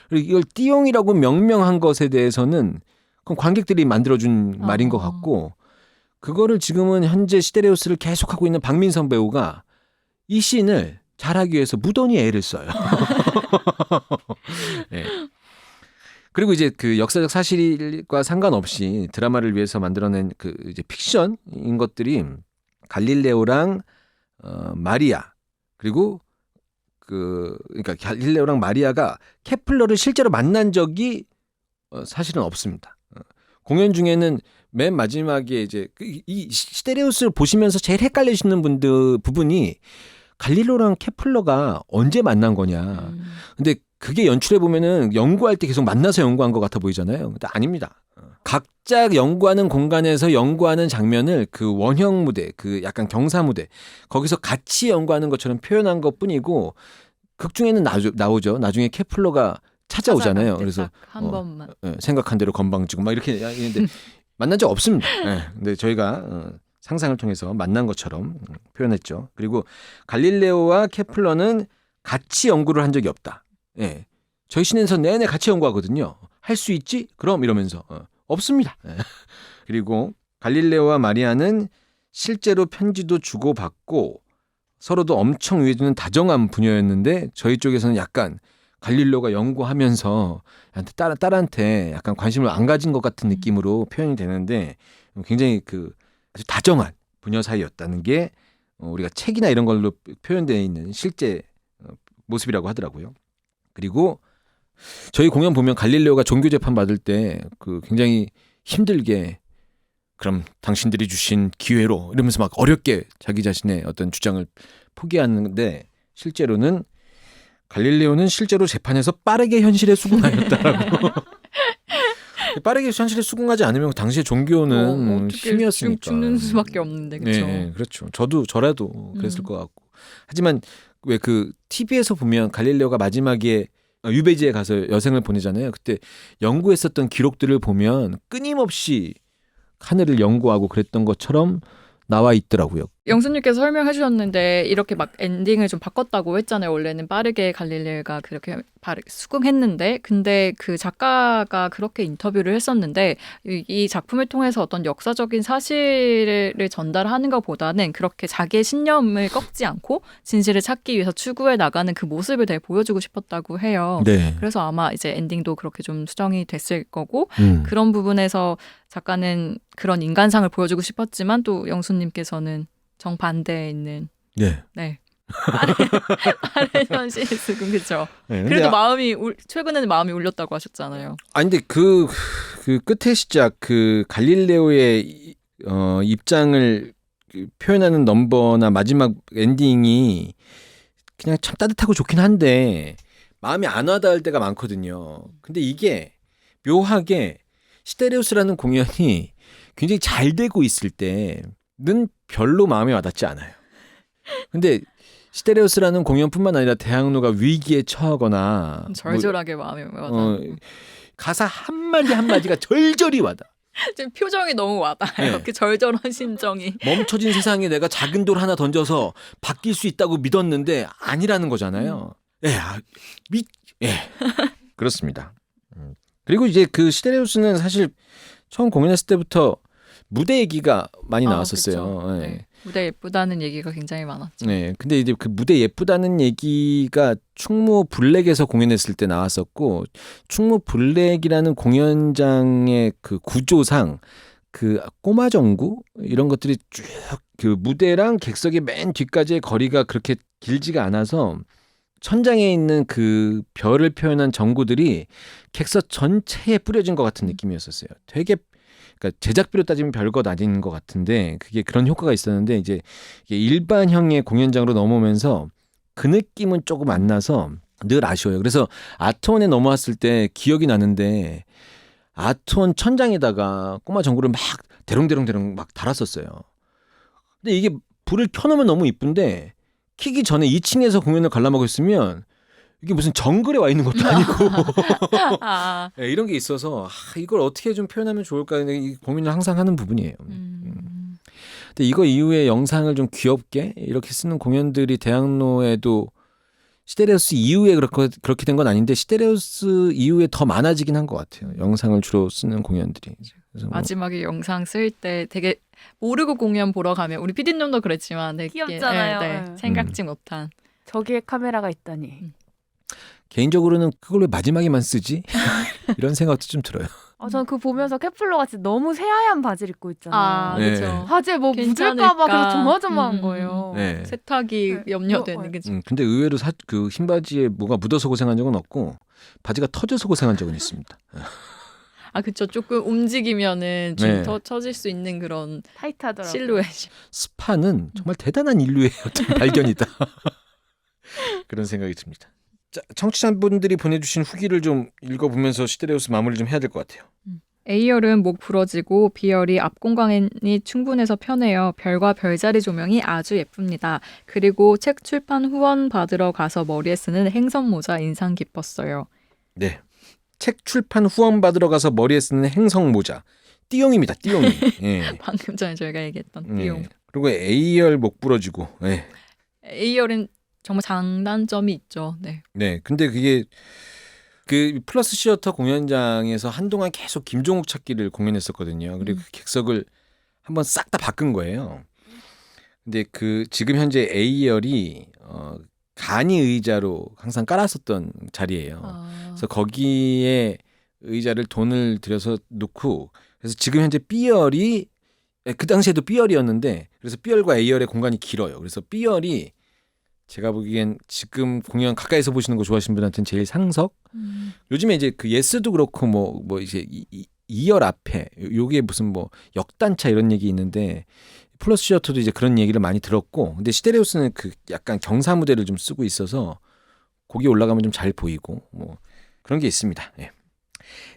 그리고 이걸 띠용이라고 명명한 것에 대해서는 그건 관객들이 만들어준 말인 것 같고. 그거를 지금은 현재 시데레우스를 계속하고 있는 박민성 배우가 이 씬을 잘하기 위해서 무던히 애를 써요. 네. 그리고 이제 그 역사적 사실과 상관없이 드라마를 위해서 만들어낸 그 이제 픽션인 것들이 갈릴레오랑 마리아 그리고 그러니까 갈릴레오랑 마리아가 케플러를 실제로 만난 적이 사실은 없습니다. 공연 중에는 맨 마지막에 이제 이 시데레우스를 보시면서 제일 헷갈리시는 부분이 갈릴레오랑 케플러가 언제 만난 거냐. 근데 그게 연출해 보면은 연구할 때 계속 만나서 연구한 것 같아 보이잖아요. 근데 아닙니다. 각자 연구하는 공간에서 연구하는 장면을 그 원형 무대, 그 약간 경사 무대 거기서 같이 연구하는 것처럼 표현한 것뿐이고 극 중에는 나오죠. 나중에 케플러가 찾아오잖아요. 그래서 한 번만 생각한 대로 건방지고 막 이렇게 했는데 만난 적 없습니다. 근데 저희가 상상을 통해서 만난 것처럼 표현했죠. 그리고 갈릴레오와 케플러는 같이 연구를 한 적이 없다. 저희 신에서 내내 같이 연구하거든요. 할 수 있지? 그럼 이러면서 없습니다. 그리고 갈릴레오와 마리아는 실제로 편지도 주고받고 서로도 엄청 위해주는 다정한 부녀였는데 저희 쪽에서는 약간 갈릴레오가 연구하면서 딸한테 약간 관심을 안 가진 것 같은 느낌으로 표현이 되는데 굉장히 아주 다정한 부녀 사이였다는 게 우리가 책이나 이런 걸로 표현되어 있는 실제 모습이라고 하더라고요. 그리고 저희 공연 보면 갈릴레오가 종교 재판 받을 때 굉장히 힘들게 그럼 당신들이 주신 기회로 이러면서 막 어렵게 자기 자신의 어떤 주장을 포기하는데 실제로는 갈릴레오는 실제로 재판에서 빠르게 현실에 수긍하였다라고. 빠르게 현실에 수긍하지 않으면 당시의 종교는 힘이었으니까 죽는 수밖에 없는데 그렇죠. 네, 그렇죠. 저라도 그랬을 것 같고. 하지만 왜 TV에서 보면 갈릴레오가 마지막에 유배지에 가서 여생을 보내잖아요. 그때 연구했었던 기록들을 보면 끊임없이 하늘을 연구하고 그랬던 것처럼 나와 있더라고요. 영수님께서 설명해 주셨는데 이렇게 막 엔딩을 좀 바꿨다고 했잖아요. 원래는 빠르게 갈릴레오가 그렇게 수긍했는데 근데 그 작가가 그렇게 인터뷰를 했었는데 이 작품을 통해서 어떤 역사적인 사실을 전달하는 것보다는 그렇게 자기의 신념을 꺾지 않고 진실을 찾기 위해서 추구해 나가는 그 모습을 되게 보여주고 싶었다고 해요. 네. 그래서 아마 이제 엔딩도 그렇게 좀 수정이 됐을 거고 그런 부분에서 작가는 그런 인간상을 보여주고 싶었지만 또 영수님께서는 정반대에 있는 네. 빠른 현실 수긍 그렇죠. 네, 그래도 최근에는 마음이 울렸다고 하셨잖아요. 근데 그 끝의 시작 갈릴레오의 입장을 표현하는 넘버나 마지막 엔딩이 그냥 참 따뜻하고 좋긴 한데 마음이 안 와닿을 때가 많거든요. 근데 이게 묘하게 시데레우스라는 공연이 굉장히 잘 되고 있을 때는 별로 마음에 와닿지 않아요. 근데 시데레우스라는 공연뿐만 아니라 대학로가 위기에 처하거나 절절하게 마음에 와닿아. 가사 한마디 한마디가 절절히 와닿아. 지금 표정이 너무 와닿아요. 네. 그 절절한 심정이. 멈춰진 세상에 내가 작은 돌 하나 던져서 바뀔 수 있다고 믿었는데 아니라는 거잖아요. 그렇습니다. 그리고 이제 시데레우스는 사실 처음 공연했을 때부터 무대 얘기가 많이 나왔었어요. 네. 무대 예쁘다는 얘기가 굉장히 많았죠. 네, 근데 이제 그 무대 예쁘다는 얘기가 충무 블랙에서 공연했을 때 나왔었고, 충무 블랙이라는 공연장의 그 구조상 꼬마 전구 이런 것들이 쭉 무대랑 객석의 맨 뒤까지의 거리가 그렇게 길지가 않아서 천장에 있는 그 별을 표현한 전구들이 객석 전체에 뿌려진 것 같은 느낌이었었어요. 되게 그러니까 제작비로 따지면 별것 아닌 것 같은데 그게 그런 효과가 있었는데 이제 이게 일반형의 공연장으로 넘어오면서 그 느낌은 조금 안 나서 늘 아쉬워요. 그래서 아트원에 넘어왔을 때 기억이 나는데 아트원 천장에다가 꼬마 전구를 막 대롱대롱 막 달았었어요. 근데 이게 불을 켜놓으면 너무 이쁜데 키기 전에 2층에서 공연을 관람하고 있으면 이게 무슨 정글에 와 있는 것도 아니고 네, 이런 게 있어서 이걸 어떻게 좀 표현하면 좋을까 고민을 항상 하는 부분이에요. 근데 이거 이후에 영상을 좀 귀엽게 이렇게 쓰는 공연들이 대학로에도 시데레우스 이후에 그렇게 된 건 아닌데 시데레우스 이후에 더 많아지긴 한 것 같아요. 영상을 주로 쓰는 공연들이. 그래서 마지막에 영상 쓸 때 되게 모르고 공연 보러 가면 우리 PD님도 그랬지만 되게 귀엽잖아요. 생각지 못한 저기에 카메라가 있다니. 개인적으로는 그걸 왜 마지막에만 쓰지? 이런 생각도 좀 들어요. 저는 그 보면서 케플러가 진짜 너무 새하얀 바지를 입고 있잖아요. 아, 네. 그렇죠. 바지에 뭐 괜찮을까? 묻을까봐 계속 조마조마한 거예요. 네. 세탁이 네. 염려되는 게 근데 의외로 그 흰 바지에 뭐가 묻어서 고생한 적은 없고 바지가 터져서 고생한 적은 있습니다. 아, 그쵸. 조금 움직이면은 좀 네. 더 처질 수 있는 그런 타이트하더라고요. 실루엣. 스파는 정말 대단한 인류의 어떤 발견이다. 그런 생각이 듭니다. 자, 청취자분들이 보내주신 후기를 좀 읽어보면서 시데레우스 마무리 좀 해야 될 것 같아요. A열은 목 부러지고 B열이 앞 공간이 충분해서 편해요. 별과 별자리 조명이 아주 예쁩니다. 그리고 책 출판 후원 받으러 가서 머리에 쓰는 행성 모자 인상 깊었어요. 네. 책 출판 후원 받으러 가서 머리에 쓰는 행성 모자. 띠용입니다. 띠용이. 예. 방금 전에 저희가 얘기했던 예. 띠용. 그리고 A열 목 부러지고. 예. A열은 정말 장단점이 있죠. 네. 네. 근데 그게 그 플러스 시어터 공연장에서 한동안 계속 김종욱 찾기를 공연했었거든요. 그리고 그 객석을 한번 싹 다 바꾼 거예요. 근데 그 지금 현재 A열이 간이 의자로 항상 깔았었던 자리예요. 그래서 거기에 의자를 돈을 들여서 놓고 그래서 지금 현재 B열이 그 당시에도 B열이었는데 그래서 B열과 A열의 공간이 길어요. 그래서 B열이 제가 보기엔 지금 공연 가까이서 보시는 거 좋아하시는 분한테는 제일 상석. 요즘에 이제 그 예스도 그렇고 뭐 이제 2열 앞에 요게 무슨 뭐 역단차 이런 얘기 있는데 플러스 시어터도 이제 그런 얘기를 많이 들었고 근데 시데레우스는 그 약간 경사 무대를 좀 쓰고 있어서 거기 올라가면 좀 잘 보이고 뭐 그런 게 있습니다. 예.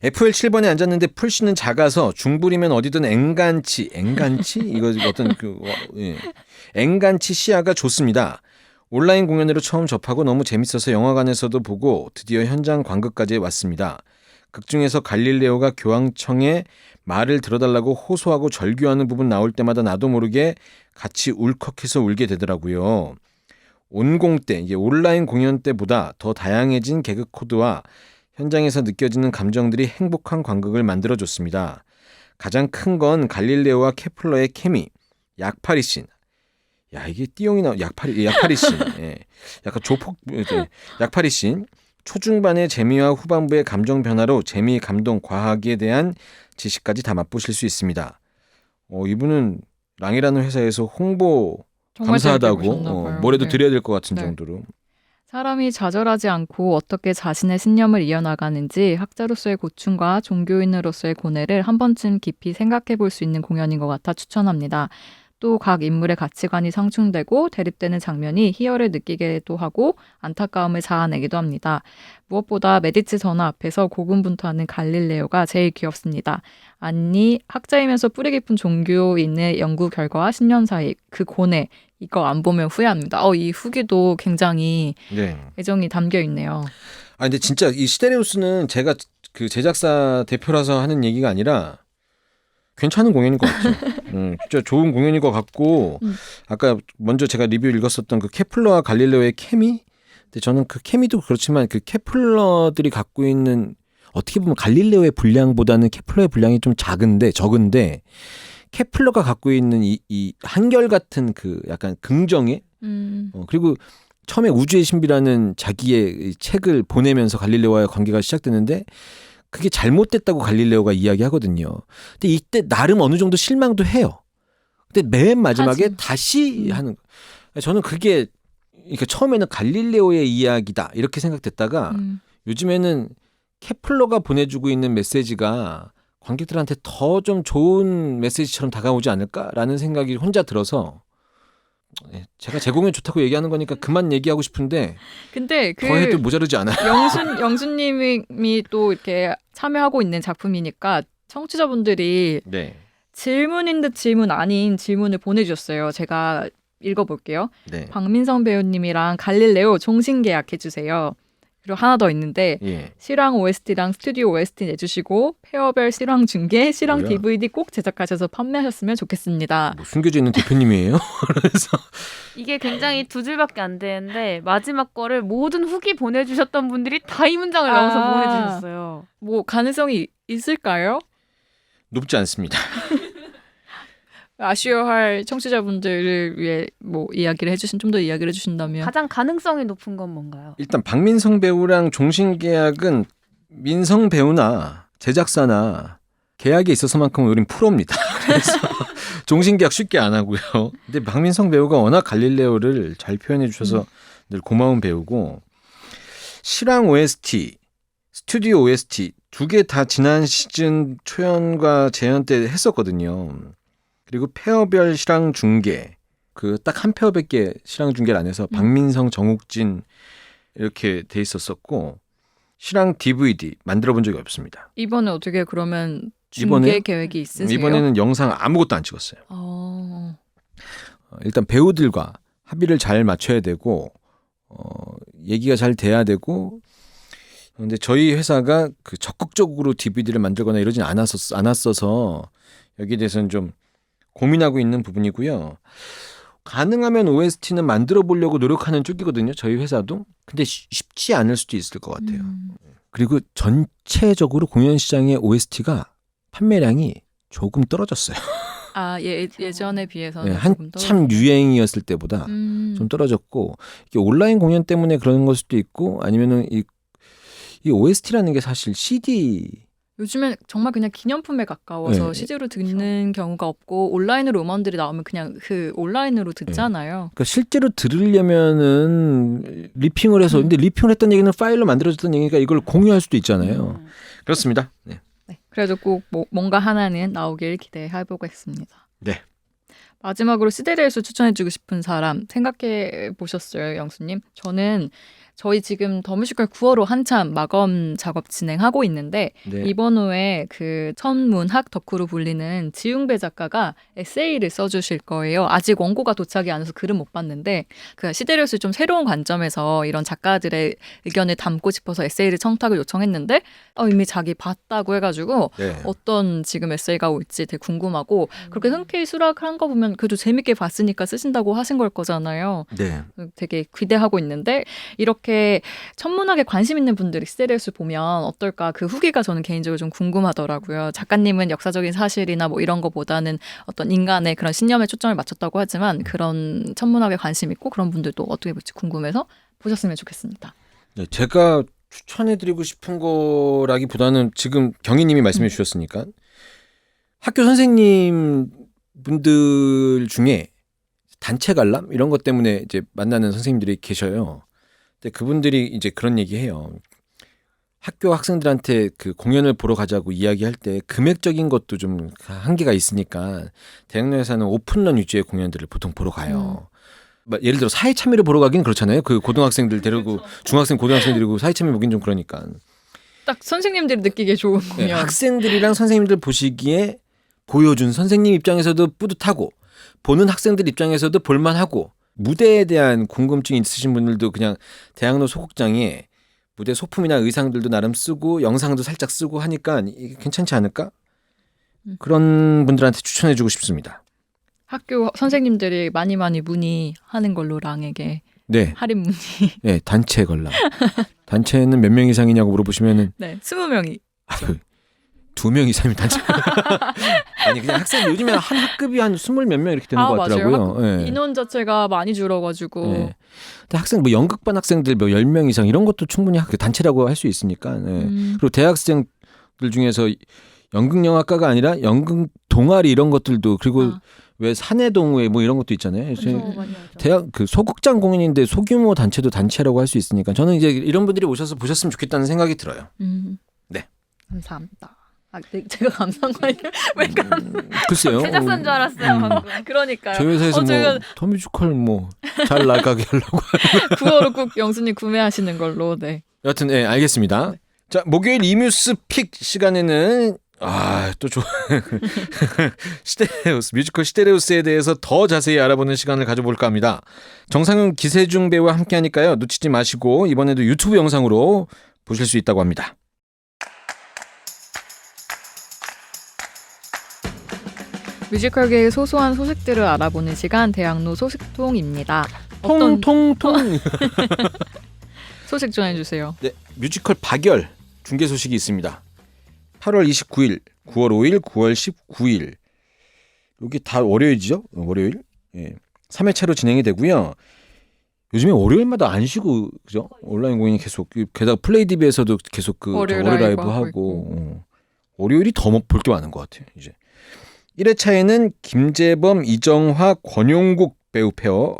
FL 7번에 앉았는데 풀씨는 작아서 중불이면 어디든 앵간치 이거 어떤 앵간치 시야가 좋습니다. 온라인 공연으로 처음 접하고 너무 재밌어서 영화관에서도 보고 드디어 현장 관극까지 왔습니다. 극중에서 갈릴레오가 교황청에 말을 들어달라고 호소하고 절규하는 부분 나올 때마다 나도 모르게 같이 울컥해서 울게 되더라고요. 온공 때, 이게 온라인 공연 때보다 더 다양해진 개그 코드와 현장에서 느껴지는 감정들이 행복한 관극을 만들어줬습니다. 가장 큰 건 갈릴레오와 케플러의 케미, 약파리 씬. 야 이게 띠용이 나오 약파리 씬. 예. 약간 조폭 약파리 씬. 초중반의 재미와 후반부의 감정 변화로 재미, 감동, 과학에 대한 지식까지 다 맛보실 수 있습니다. 이분은 랑이라는 회사에서 홍보 정말 잘 감사하다고 배우셨나 봐요. 뭐라도 네. 드려야 될 것 같은 네. 정도로. 사람이 좌절하지 않고 어떻게 자신의 신념을 이어나가는지 학자로서의 고충과 종교인으로서의 고뇌를 한 번쯤 깊이 생각해 볼 수 있는 공연인 것 같아 추천합니다. 또 각 인물의 가치관이 상충되고 대립되는 장면이 희열을 느끼게도 하고 안타까움을 자아내기도 합니다. 무엇보다 메디치 전화 앞에서 고군분투하는 갈릴레오가 제일 귀엽습니다. 아니 학자이면서 뿌리 깊은 종교인의 연구 결과와 신념 사이 그 고뇌 이거 안 보면 후회합니다. 이 후기도 굉장히 네. 애정이 담겨 있네요. 아 근데 진짜 이 시데레우스는 제가 그 제작사 대표라서 하는 얘기가 아니라 괜찮은 공연인 것 같죠. 진짜 좋은 공연인 것 같고 아까 먼저 제가 리뷰 읽었었던 그 케플러와 갈릴레오의 케미. 근데 저는 그 케미도 그렇지만 그 케플러들이 갖고 있는 어떻게 보면 갈릴레오의 분량보다는 케플러의 분량이 좀 적은데 케플러가 갖고 있는 이 한결같은 그 약간 긍정의 그리고 처음에 우주의 신비라는 자기의 책을 보내면서 갈릴레오와의 관계가 시작되는데 그게 잘못됐다고 갈릴레오가 이야기하거든요. 근데 이때 나름 어느 정도 실망도 해요. 근데 맨 마지막에 다시 하는 저는 그게 그러니까 처음에는 갈릴레오의 이야기다 이렇게 생각됐다가 요즘에는 케플러가 보내주고 있는 메시지가 관객들한테 더 좀 좋은 메시지처럼 다가오지 않을까라는 생각이 혼자 들어서 제가 제공이 좋다고 얘기하는 거니까 그만 얘기하고 싶은데 근데 더 해도 모자르지 않아요. 영수님이 또 이렇게 참여하고 있는 작품이니까 청취자분들이 네. 질문인 듯 질문 아닌 질문을 보내주셨어요. 제가 읽어볼게요. 네. 박민성 배우님이랑 갈릴레오 종신 계약해주세요. 그리고 하나 더 있는데 예. 실황 OST랑 스튜디오 OST 내주시고 페어별 실황 중계, 실황 뭐야? DVD 꼭 제작하셔서 판매하셨으면 좋겠습니다. 뭐 숨겨져 있는 대표님이에요. 그래서 이게 굉장히 두 줄밖에 안 되는데 마지막 거를 모든 후기 보내주셨던 분들이 다 이 문장을 넣어서 아. 보내주셨어요. 뭐 가능성이 있을까요? 높지 않습니다. 아쉬워할 청취자분들을 위해 뭐 좀 더 이야기를 해주신다면 가장 가능성이 높은 건 뭔가요? 일단 박민성 배우랑 종신 계약은 민성 배우나 제작사나 계약에 있어서만큼은 우린 프로입니다. 그래서 종신계약 쉽게 안 하고요. 근데 박민성 배우가 워낙 갈릴레오를 잘 표현해 주셔서 늘 고마운 배우고 실황 OST, 스튜디오 OST 두 개 다 지난 시즌 초연과 재연 때 했었거든요. 그리고 페어별 실황 중계 그 딱 한 페어밖에 실황 중계를 안 해서 박민성, 정욱진 이렇게 돼 있었었고 실황 DVD 만들어 본 적이 없습니다. 이번에 어떻게 그러면 중계 이번에요? 계획이 있으세요? 이번에는 영상 아무것도 안 찍었어요. 일단 배우들과 합의를 잘 맞춰야 되고 얘기가 잘 돼야 되고 근데 저희 회사가 그 적극적으로 DVD를 만들거나 이러진 않았어서 여기에 대해서는 좀 고민하고 있는 부분이고요. 가능하면 OST는 만들어 보려고 노력하는 쪽이거든요. 저희 회사도. 근데 쉽지 않을 수도 있을 것 같아요. 그리고 전체적으로 공연 시장의 OST가 판매량이 조금 떨어졌어요. 예전에 비해서는 네, 조금 한참 유행이었을 때보다 좀 떨어졌고 이게 온라인 공연 때문에 그런 걸 수도 있고 아니면은 이 OST라는 게 사실 CD 요즘엔 정말 그냥 기념품에 가까워서 네. CD로 듣는 경우가 없고 온라인으로 음원들이 나오면 그냥 그 온라인으로 듣잖아요. 그러니까 실제로 들으려면은 리핑을 해서 근데 리핑을 했던 얘기는 파일로 만들어졌던 얘기니까 이걸 공유할 수도 있잖아요. 그렇습니다. 네. 네, 그래도 꼭 뭔가 하나는 나오길 기대해 보겠습니다. 네. 마지막으로 시데레에서 추천해주고 싶은 사람 생각해 보셨어요, 영수님? 저는 저희 지금 더 뮤지컬 9월호 한참 마검 작업 진행하고 있는데 네. 이번 호에 그 천문학 덕후로 불리는 지웅배 작가가 에세이를 써주실 거예요. 아직 원고가 도착이 안 해서 글은 못 봤는데 그 시데레오스를 좀 새로운 관점에서 이런 작가들의 의견을 담고 싶어서 에세이를 청탁을 요청했는데 이미 자기 봤다고 해가지고 네. 어떤 지금 에세이가 올지 되게 궁금하고 그렇게 흔쾌히 수락한 거 보면 그래도 재밌게 봤으니까 쓰신다고 하신 걸 거잖아요. 네. 되게 기대하고 있는데 이렇게 천문학에 관심 있는 분들이 시데레오스를 보면 어떨까 그 후기가 저는 개인적으로 좀 궁금하더라고요. 작가님은 역사적인 사실이나 뭐 이런 거보다는 어떤 인간의 그런 신념에 초점을 맞췄다고 하지만 그런 천문학에 관심 있고 그런 분들도 어떻게 볼지 궁금해서 보셨으면 좋겠습니다. 네, 제가 추천해드리고 싶은 거라기보다는 지금 경희님이 말씀해 주셨으니까 학교 선생님 분들 중에 단체 관람 이런 것 때문에 이제 만나는 선생님들이 계셔요. 근데 그분들이 이제 그런 얘기해요. 학교 학생들한테 그 공연을 보러 가자고 이야기할 때 금액적인 것도 좀 한계가 있으니까 대학로에서는 오픈런 위주의 공연들을 보통 보러 가요. 예를 들어 사회 참여를 보러 가긴 그렇잖아요. 그 고등학생들 데리고 중학생 고등학생 데리고 사회 참여 보긴 좀 그러니까. 딱 선생님들이 느끼기에 좋은 네, 공연. 학생들이랑 선생님들 보시기에 보여준 선생님 입장에서도 뿌듯하고 보는 학생들 입장에서도 볼만하고 무대에 대한 궁금증이 있으신 분들도 그냥 대학로 소극장에 무대 소품이나 의상들도 나름 쓰고 영상도 살짝 쓰고 하니까 이게 괜찮지 않을까? 그런 분들한테 추천해주고 싶습니다. 학교 선생님들이 많이 문의하는 걸로 랑에게 네, 할인 문의. 네 단체 관람. 단체는 몇 명 이상이냐고 물어보시면은 네, 20명이. 2명 이상이면 단체. 아니 그냥 학생 요즘에 한 학급이 한 20 몇 명 이렇게 되는 것 같더라고요. 맞아요. 네. 인원 자체가 많이 줄어가지고. 네. 근데 학생 뭐 연극반 학생들 뭐 10명 이상 이런 것도 충분히 단체라고 할 수 있으니까. 네. 그리고 대학생들 중에서 연극영화과가 아니라 연극 동아리 이런 것들도 그리고 왜 사내동호회 뭐 이런 것도 있잖아요. 대학 그 소극장 공연인데 소규모 단체도 단체라고 할 수 있으니까 저는 이제 이런 분들이 오셔서 보셨으면 좋겠다는 생각이 들어요. 네. 감사합니다. 제가 감사한 거 아니에요? 왜 글쎄요. 제작사인 줄 알았어요. 방금. 그러니까요. 저희 회사에서 제가 뭐 더 뮤지컬 뭐 잘 나가게 하려고. 9월호 꼭 영수님 구매하시는 걸로. 네. 여하튼 네, 알겠습니다. 자, 목요일 이뮤스 픽 시간에는 또 시데레우스 뮤지컬 시데레우스에 대해서 더 자세히 알아보는 시간을 가져볼까 합니다. 정상훈 기세중 배우와 함께하니까요. 놓치지 마시고 이번에도 유튜브 영상으로 보실 수 있다고 합니다. 뮤지컬계의 소소한 소식들을 알아보는 시간 대학로 소식통입니다. 통통통. 소식 전해주세요. 네, 뮤지컬 박열 중계 소식이 있습니다. 8월 29일, 9월 5일, 9월 19일 여기 다 월요일이죠? 월요일. 예. 3회차로 진행이 되고요. 요즘에 월요일마다 안 쉬고 그죠? 온라인 공연이 계속 게다가 플레이디비에서도 계속 그 월요일 월요일 라이브 라이브 하고 하고 월요일이 더 볼 게 많은 것 같아요. 이제 1회차에는 김재범, 이정화, 권용국 배우 페어.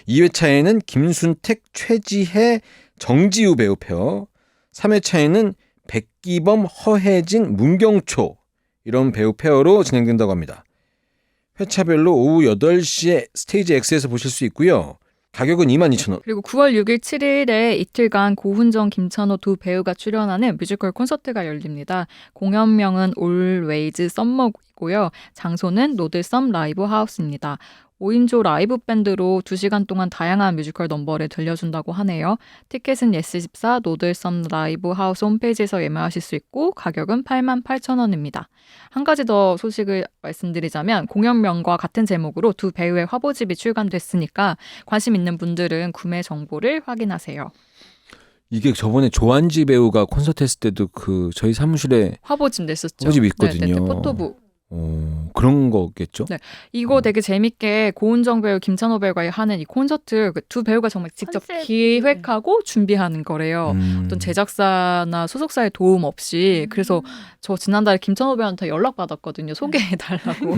2회차에는 김순택, 최지혜, 정지우 배우 페어. 3회차에는 백기범, 허혜진, 문경초 이런 배우 페어로 진행된다고 합니다. 회차별로 오후 8시에 스테이지 X에서 보실 수 있고요. 가격은 22,000원. 그리고 9월 6일, 7일에 이틀간 고훈정, 김찬호 두 배우가 출연하는 뮤지컬 콘서트가 열립니다. 공연명은 Always Summer이고요. 장소는 노들섬 라이브 하우스입니다. 5인조 라이브 밴드로 2시간 동안 다양한 뮤지컬 넘버를 들려준다고 하네요. 티켓은 예스24 노들섬 라이브 하우스 홈페이지에서 예매하실 수 있고 가격은 88,000원입니다. 한 가지 더 소식을 말씀드리자면 공연명과 같은 제목으로 두 배우의 화보집이 출간됐으니까 관심 있는 분들은 구매 정보를 확인하세요. 이게 저번에 조한지 배우가 콘서트 했을 때도 그 저희 사무실에 화보집 냈었죠. 화보집이 있거든요. 네, 포토북. 그런 거겠죠? 네. 이거 되게 재밌게 고은정 배우, 김찬호 배우가 하는 이 콘서트 두 배우가 정말 직접 컨셉. 기획하고 준비하는 거래요. 어떤 제작사나 소속사의 도움 없이. 그래서 저 지난달에 김찬호 배우한테 연락 받았거든요. 소개해달라고.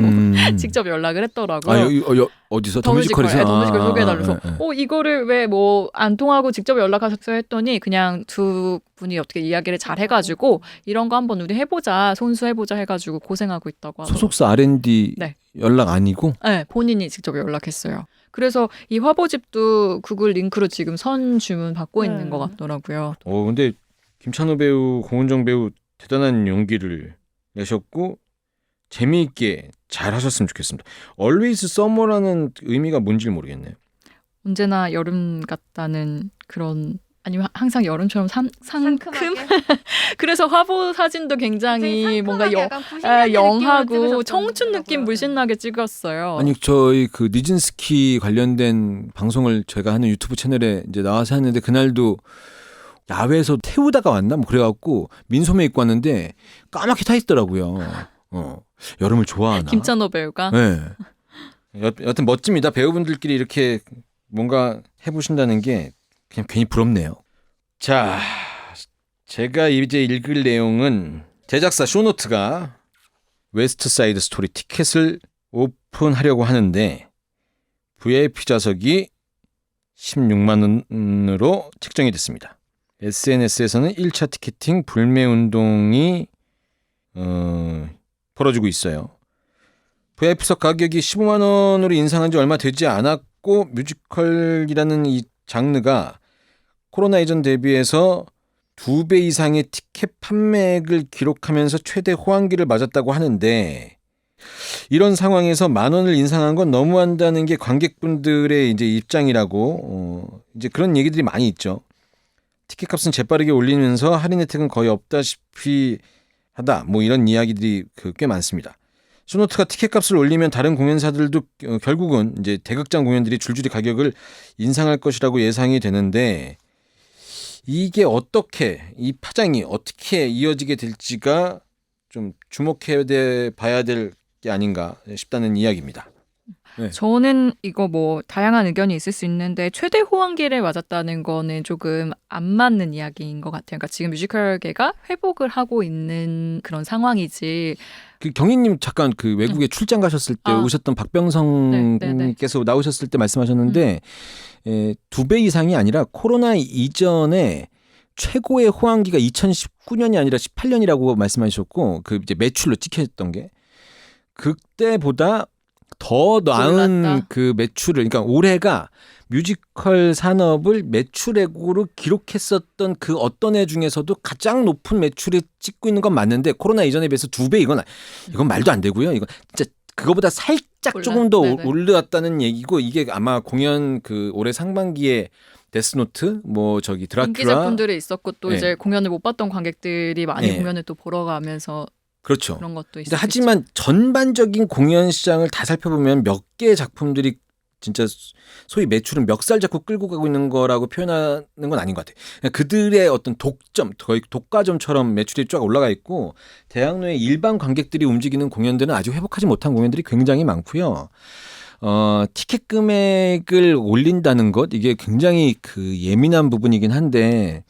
직접 연락을 했더라고요. 어디서? 더뮤지컬, 더뮤지컬에서? 더뮤지컬 소개해달라서 네. 이거를 왜 뭐 안 통하고 직접 연락하셨어요 했더니 그냥 두 분이 어떻게 이야기를 잘 해가지고 이런 거 한번 우리 해보자, 손수해보자 해가지고 고생하고 있다고 하더라고요. 소속사 R&D 네. 연락 아니고? 네, 본인이 직접 연락했어요. 그래서 이 화보집도 구글 링크로 지금 선 주문 받고 있는 것 같더라고요. 근데 김찬호 배우, 고은정 배우 대단한 용기를 내셨고 재미있게 잘 하셨으면 좋겠습니다. Always Summer라는 의미가 뭔지 모르겠네요. 언제나 여름 같다는 그런 아니면 항상 여름처럼 상큼? 그래서 화보 사진도 굉장히 뭔가 영하고 청춘 느낌 물씬 나게 찍었어요. 아니 저희 그 니진스키 관련된 방송을 제가 하는 유튜브 채널에 이제 나와서 했는데 그날도 야외에서 태우다가 왔나 뭐 그래갖고 민소매 입고 왔는데 까맣게 타 있더라고요. 여름을 좋아하나? 김찬호 배우가. 네. 여튼 멋집니다. 배우분들끼리 이렇게 뭔가 해보신다는 게 그냥 괜히 부럽네요. 자, 제가 이제 읽을 내용은 제작사 쇼노트가 웨스트사이드 스토리 티켓을 오픈하려고 하는데 VIP 좌석이 16만 원으로 책정이 됐습니다. SNS에서는 1차 티켓팅 불매 운동이 벌어지고 있어요. VIP석 가격이 15만 원으로 인상한 지 얼마 되지 않았고 뮤지컬이라는 이 장르가 코로나 이전 대비해서 2배 이상의 티켓 판매액을 기록하면서 최대 호황기를 맞았다고 하는데 이런 상황에서 10,000원을 인상한 건 너무한다는 게 관객분들의 이제 입장이라고 이제 그런 얘기들이 많이 있죠. 티켓값은 재빠르게 올리면서 할인 혜택은 거의 없다시피 하다. 뭐 이런 이야기들이 꽤 많습니다. 쇼노트가 티켓값을 올리면 다른 공연사들도 결국은 이제 대극장 공연들이 줄줄이 가격을 인상할 것이라고 예상이 되는데 이게 어떻게 이 파장이 어떻게 이어지게 될지가 좀 주목해 봐야 될 게 아닌가 싶다는 이야기입니다. 네. 저는 이거 뭐 다양한 의견이 있을 수 있는데 최대 호황기를 맞았다는 거는 조금 안 맞는 이야기인 것 같아요. 그러니까 지금 뮤지컬계가 회복을 하고 있는 그런 상황이지. 그 경희님 잠깐 그 외국에 출장 가셨을 때 오셨던 박병성님께서 나오셨을 때 말씀하셨는데 2배 이상이 아니라 코로나 이전에 최고의 호황기가 2019년이 아니라 18년이라고 말씀하셨고 그 이제 매출로 찍혔던 게 그때보다 더 나은 올랐다. 그 매출을 그러니까 올해가 뮤지컬 산업을 매출액으로 기록했었던 그 어떤 해 중에서도 가장 높은 매출을 찍고 있는 건 맞는데 코로나 이전에 비해서 2배 이건 말도 안 되고요. 이건 진짜 그거보다 살짝 조금 더 올랐다는 얘기고 이게 아마 공연 그 올해 상반기에 데스노트 뭐 저기 드라큘라 인기 작품들이 있었고 또 이제 공연을 못 봤던 관객들이 많이 공연을 또 보러 가면서 그렇죠. 그런 것도 있었죠. 하지만 전반적인 공연 시장을 다 살펴보면 몇 개의 작품들이 진짜 소위 매출은 멱살 잡고 끌고 가고 있는 거라고 표현하는 건 아닌 것 같아요. 그들의 어떤 독점, 거의 독과점처럼 매출이 쫙 올라가 있고 대학로의 일반 관객들이 움직이는 공연들은 아직 회복하지 못한 공연들이 굉장히 많고요. 티켓 금액을 올린다는 것 이게 굉장히 그 예민한 부분이긴 한데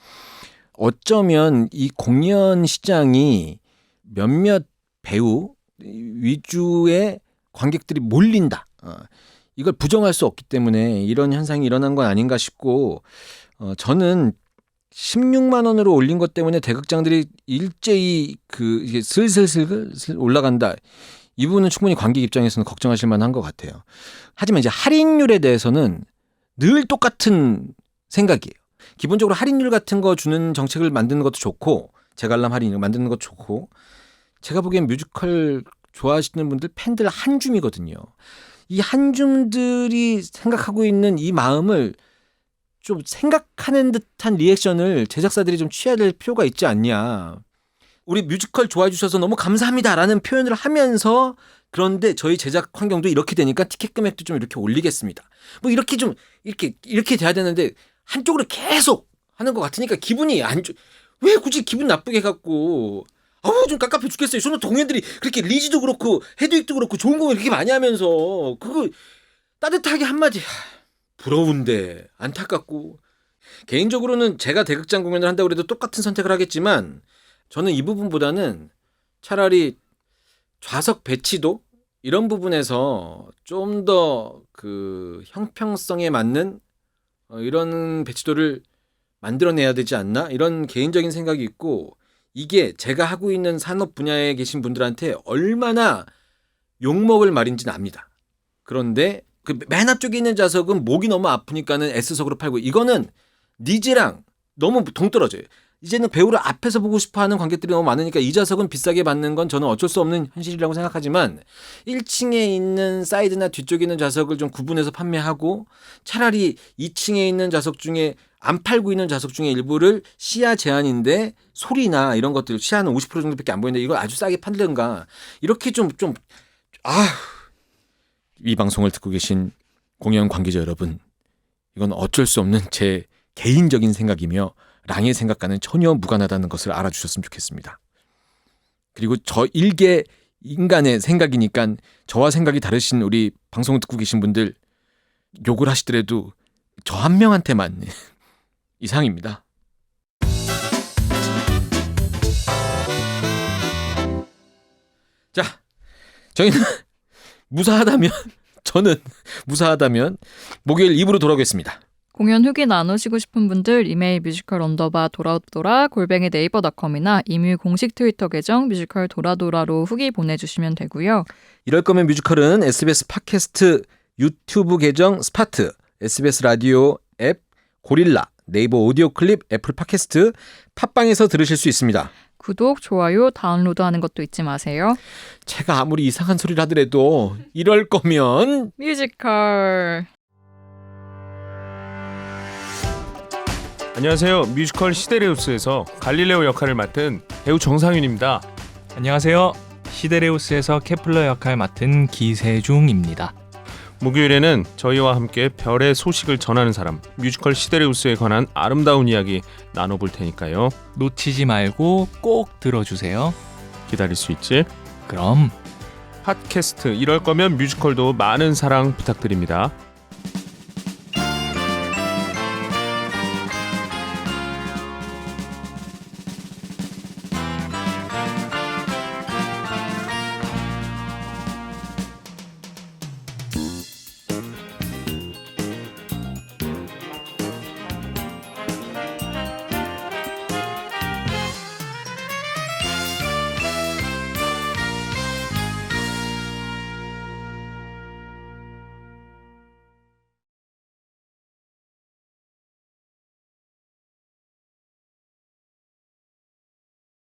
어쩌면 이 공연 시장이 몇몇 배우 위주의 관객들이 몰린다. 이걸 부정할 수 없기 때문에 이런 현상이 일어난 건 아닌가 싶고 저는 16만 원으로 올린 것 때문에 대극장들이 일제히 이게 슬슬슬 올라간다. 이 부분은 충분히 관객 입장에서는 걱정하실 만한 것 같아요. 하지만 이제 할인율에 대해서는 늘 똑같은 생각이에요. 기본적으로 할인율 같은 거 주는 정책을 만드는 것도 좋고 재관람 할인율 만드는 것도 좋고 제가 보기엔 뮤지컬 좋아하시는 분들 팬들 한 줌이거든요. 이 한 줌들이 생각하고 있는 이 마음을 좀 생각하는 듯한 리액션을 제작사들이 좀 취해야 될 필요가 있지 않냐. 우리 뮤지컬 좋아해 주셔서 너무 감사합니다라는 표현을 하면서 그런데 저희 제작 환경도 이렇게 되니까 티켓 금액도 좀 이렇게 올리겠습니다. 뭐 이렇게 좀 이렇게 돼야 되는데 한쪽으로 계속 하는 것 같으니까 기분이 왜 굳이 기분 나쁘게 갖고 좀 깝깝해 죽겠어요. 저는 동료들이 그렇게 리즈도 그렇고 헤드윅도 그렇고 좋은 공연 그렇게 많이 하면서 그거 따뜻하게 한마디 부러운데 안타깝고 개인적으로는 제가 대극장 공연을 한다고 해도 똑같은 선택을 하겠지만 저는 이 부분보다는 차라리 좌석 배치도 이런 부분에서 좀 더 그 형평성에 맞는 이런 배치도를 만들어내야 되지 않나 이런 개인적인 생각이 있고 이게 제가 하고 있는 산업 분야에 계신 분들한테 얼마나 욕먹을 말인지는 압니다. 그런데 그 맨 앞쪽에 있는 좌석은 목이 너무 아프니까는 S석으로 팔고 이거는 니즈랑 너무 동떨어져요. 이제는 배우를 앞에서 보고 싶어하는 관객들이 너무 많으니까 이 좌석은 비싸게 받는 건 저는 어쩔 수 없는 현실이라고 생각하지만 1층에 있는 사이드나 뒤쪽에 있는 좌석을 좀 구분해서 판매하고 차라리 2층에 있는 좌석 중에 안 팔고 있는 좌석 중에 일부를 시야 제한인데 소리나 이런 것들 시야는 50% 정도밖에 안 보이는데 이걸 아주 싸게 판든가 이렇게 이 방송을 듣고 계신 공연 관계자 여러분 이건 어쩔 수 없는 제 개인적인 생각이며 랑의 생각과는 전혀 무관하다는 것을 알아주셨으면 좋겠습니다. 그리고 저 일개 인간의 생각이니까 저와 생각이 다르신 우리 방송을 듣고 계신 분들 욕을 하시더라도 저 한 명한테만 이상입니다. 자, 저희는 저는 무사하다면 목요일 2부로 돌아오겠습니다. 공연 후기 나누시고 싶은 분들 이메일 뮤지컬 _돌아돌아 네이버.com이나 이뮤 공식 트위터 계정 뮤지컬 도라도라로 후기 보내주시면 되고요. 이럴 거면 뮤지컬은 SBS 팟캐스트 유튜브 계정 스파트, SBS 라디오 앱 고릴라, 네이버 오디오 클립, 애플 팟캐스트, 팟빵에서 들으실 수 있습니다. 구독, 좋아요, 다운로드하는 것도 잊지 마세요. 제가 아무리 이상한 소리를 하더라도 이럴 거면 뮤지컬. 안녕하세요. 뮤지컬 시데레우스에서 갈릴레오 역할을 맡은 배우 정상윤입니다. 안녕하세요. 시데레우스에서 케플러 역할 맡은 기세중입니다. 목요일에는 저희와 함께 별의 소식을 전하는 사람 뮤지컬 시데레우스에 관한 아름다운 이야기 나눠볼 테니까요. 놓치지 말고 꼭 들어주세요. 기다릴 수 있지? 그럼 팟캐스트 이럴 거면 뮤지컬도 많은 사랑 부탁드립니다.